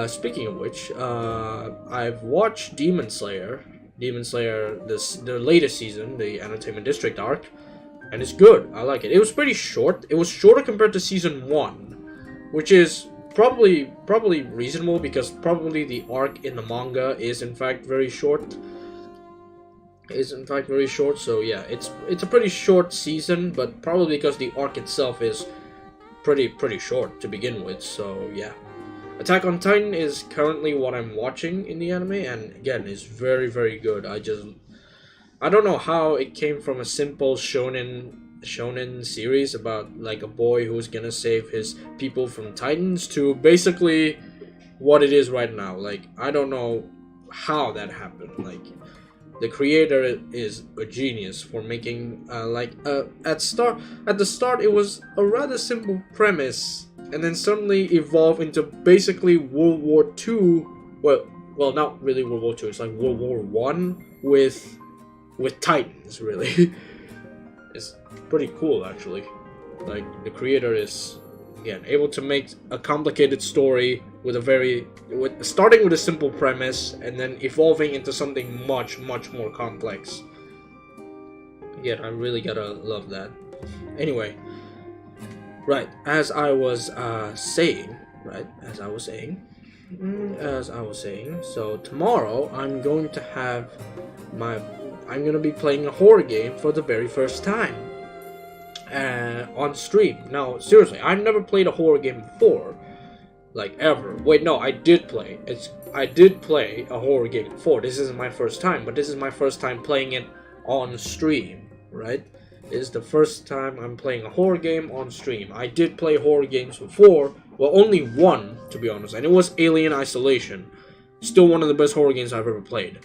Speaking of which, I've watched Demon Slayer. The latest season, the Entertainment District arc, and it's good. I like it. It was pretty short. It was shorter compared to season 1, which is probably reasonable because probably the arc in the manga is in fact very short. So yeah, it's a pretty short season, but probably because the arc itself is pretty short to begin with. So yeah, Attack on Titan is currently what I'm watching in the anime, and again, is very good. I don't know how it came from a simple shonen series about like a boy who's gonna save his people from titans to basically what it is right now. Like, I don't know how that happened. Like, the creator is a genius for making at the start it was a rather simple premise, and then suddenly evolve into basically World War II. Well, not really World War II. It's like World War One with Titans. Really, it's pretty cool actually. Like, the creator is again able to make a complicated story starting with a simple premise and then evolving into something much more complex. Again, I really gotta love that. Anyway. Right, as I was saying, so tomorrow I'm going to be playing a horror game for the very first time on stream. Now, seriously, I've never played a horror game before, like ever. Wait, no, I did play a horror game before. This isn't my first time, but this is my first time playing it on stream, right? Is the first time I'm playing a horror game on stream. I did play horror games before, well, only one, to be honest, and it was Alien Isolation. Still one of the best horror games I've ever played,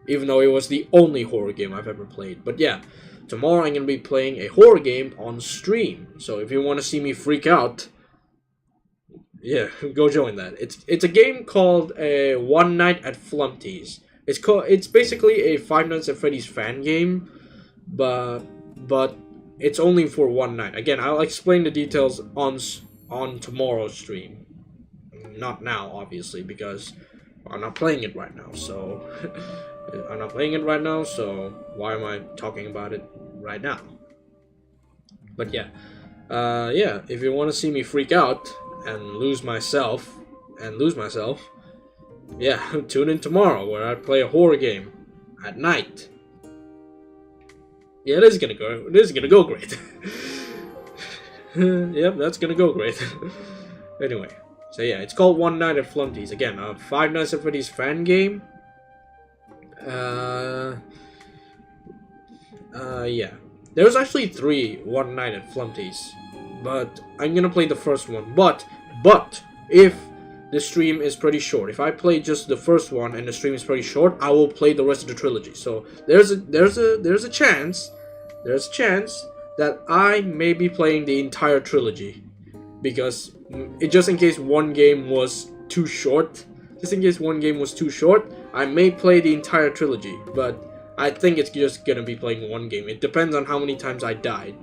even though it was the only horror game I've ever played. But yeah, tomorrow I'm going to be playing a horror game on stream, so if you want to see me freak out, yeah, go join that. It's a game called One Night at Flumpty's. It's basically a Five Nights at Freddy's fan game, but it's only for one night. Again, I'll explain the details on tomorrow's stream. Not now, obviously, because I'm not playing it right now. So why am I talking about it right now? But yeah, if you want to see me freak out and lose myself, yeah, tune in tomorrow where I play a horror game at night. Yeah, this is gonna go great. Yep, that's gonna go great. Anyway, so yeah, it's called One Night at Flumpty's. Again, a Five Nights at Freddy's fan game. Yeah. There's actually 3 One Night at Flumpty's, but I'm gonna play the first one. But if the stream is pretty short, if I play just the first one and the stream is pretty short, I will play the rest of the trilogy. So there's a chance that I may be playing the entire trilogy, because just in case one game was too short, I may play the entire trilogy. But I think it's just gonna be playing one game. It depends on how many times I died,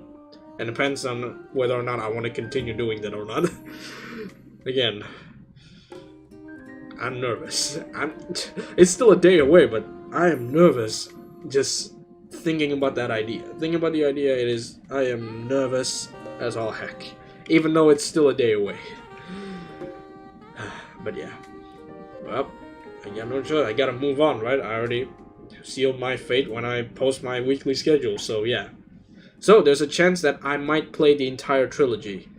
and depends on whether or not I want to continue doing that or not. Again, I'm nervous. It's still a day away, but I am nervous just thinking about that idea. I am nervous as all heck, even though it's still a day away. But yeah, well, I got no choice. I gotta move on, right? I already sealed my fate when I post my weekly schedule, so yeah. So there's a chance that I might play the entire trilogy.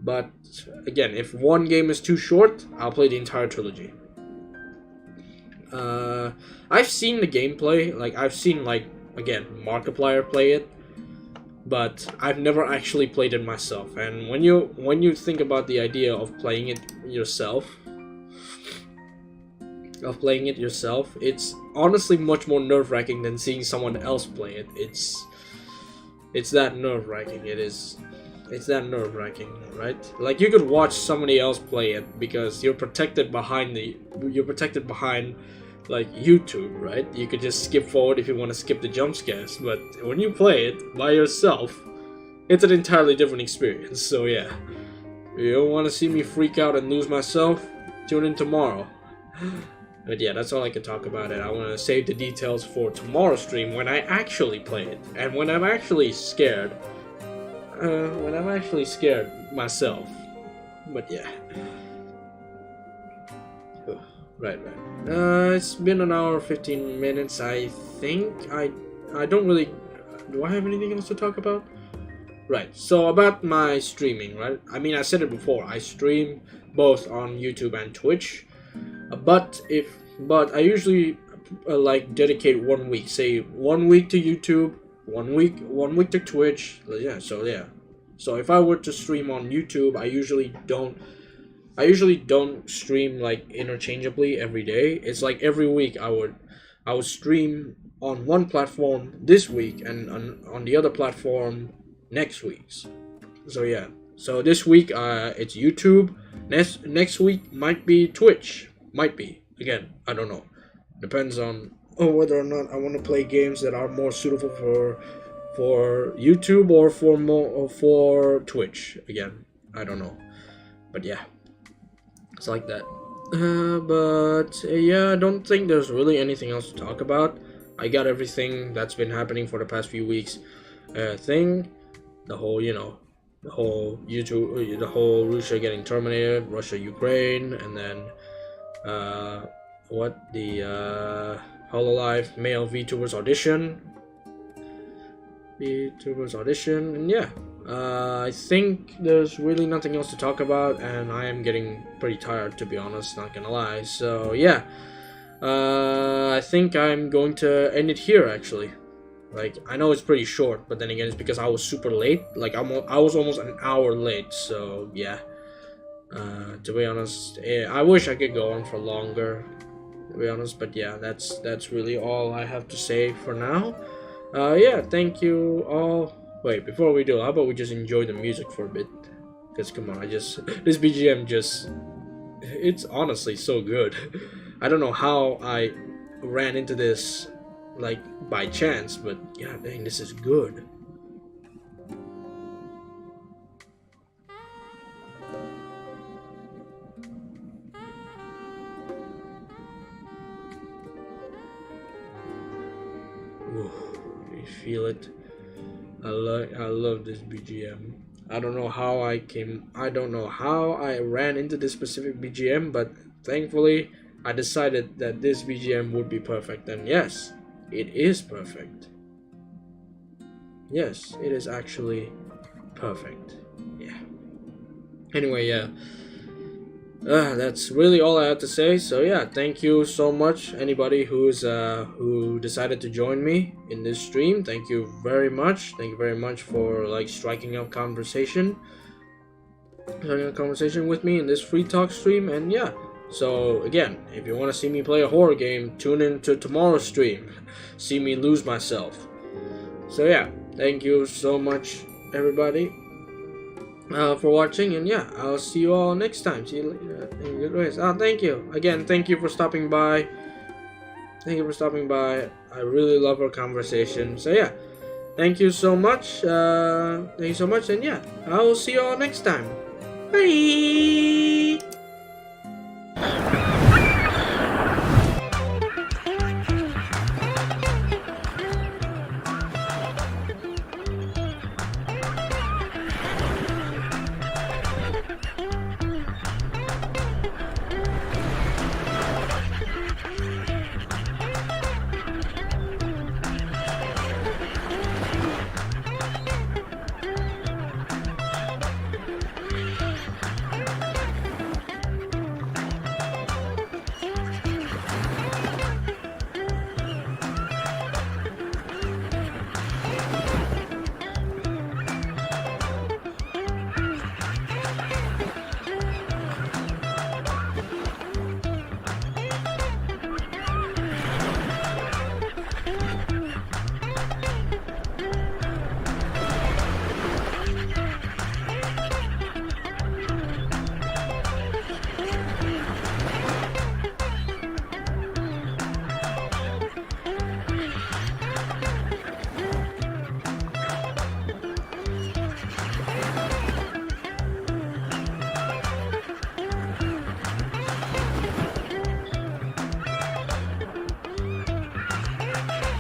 But again, if one game is too short, I'll play the entire trilogy. I've seen the gameplay, I've seen, again, Markiplier play it, but I've never actually played it myself. And when you think about the idea of playing it yourself, it's honestly much more nerve-wracking than seeing someone else play it. It's that nerve-wracking. It's that nerve-wracking, right? Like, you could watch somebody else play it because you're protected behind like YouTube, right? You could just skip forward if you want to skip the jump scares, but when you play it by yourself, it's an entirely different experience. So yeah, if you don't want to see me freak out and lose myself, tune in tomorrow. But yeah, that's all I can talk about it. I want to save the details for tomorrow's stream when I actually play it and when I'm actually scared. When I'm actually scared myself. But yeah. Right. It's been an hour 15 minutes. I think I don't really. Do I have anything else to talk about? Right. So about my streaming, right? I mean, I said it before. I stream both on YouTube and Twitch. But I usually like dedicate 1 week. Say 1 week to YouTube, 1 week to Twitch. Yeah. So if I were to stream on YouTube, I usually don't stream like interchangeably every day. It's like every week I would stream on one platform this week and on the other platform next week's. So yeah. So this week it's YouTube. Next week might be Twitch. Might be. Again, I don't know. Depends on whether or not I want to play games that are more suitable for YouTube or for Twitch. Again, I don't know. But yeah. It's like that. Yeah, I don't think there's really anything else to talk about. I got everything that's been happening for the past few weeks. The whole YouTube, the whole Russia getting terminated, Russia, Ukraine, and then the hololive male VTubers audition, and yeah. I think there's really nothing else to talk about, and I am getting pretty tired, to be honest, not gonna lie. So yeah, I think I'm going to end it here, actually. Like, I know it's pretty short, but then again, it's because I was super late. Like, I was almost an hour late, so yeah. To be honest, I wish I could go on for longer, to be honest, but yeah, that's really all I have to say for now. Yeah, thank you all. Wait, before we do, how about we just enjoy the music for a bit? Because come on, this BGM it's honestly so good. I don't know how I ran into this, like, by chance, but yeah, dang, this is good. Ooh, you feel it? I love this BGM. I don't know how I ran into this specific BGM, but thankfully I decided that this BGM would be perfect, and yes, it is perfect. Yes, it is actually perfect. Yeah. Anyway, yeah. That's really all I have to say. So yeah, thank you so much, anybody who decided to join me in this stream. Thank you very much. Thank you very much for like striking up conversation with me in this Freetalk stream. And yeah, so again, if you want to see me play a horror game, tune in to tomorrow's stream. See me lose myself. So yeah, thank you so much, everybody, for watching, and yeah, I'll see you all next time. See you later. Thank you again. Thank you for stopping by. I really love our conversation. So yeah, thank you so much. And yeah, I will see you all next time. Bye.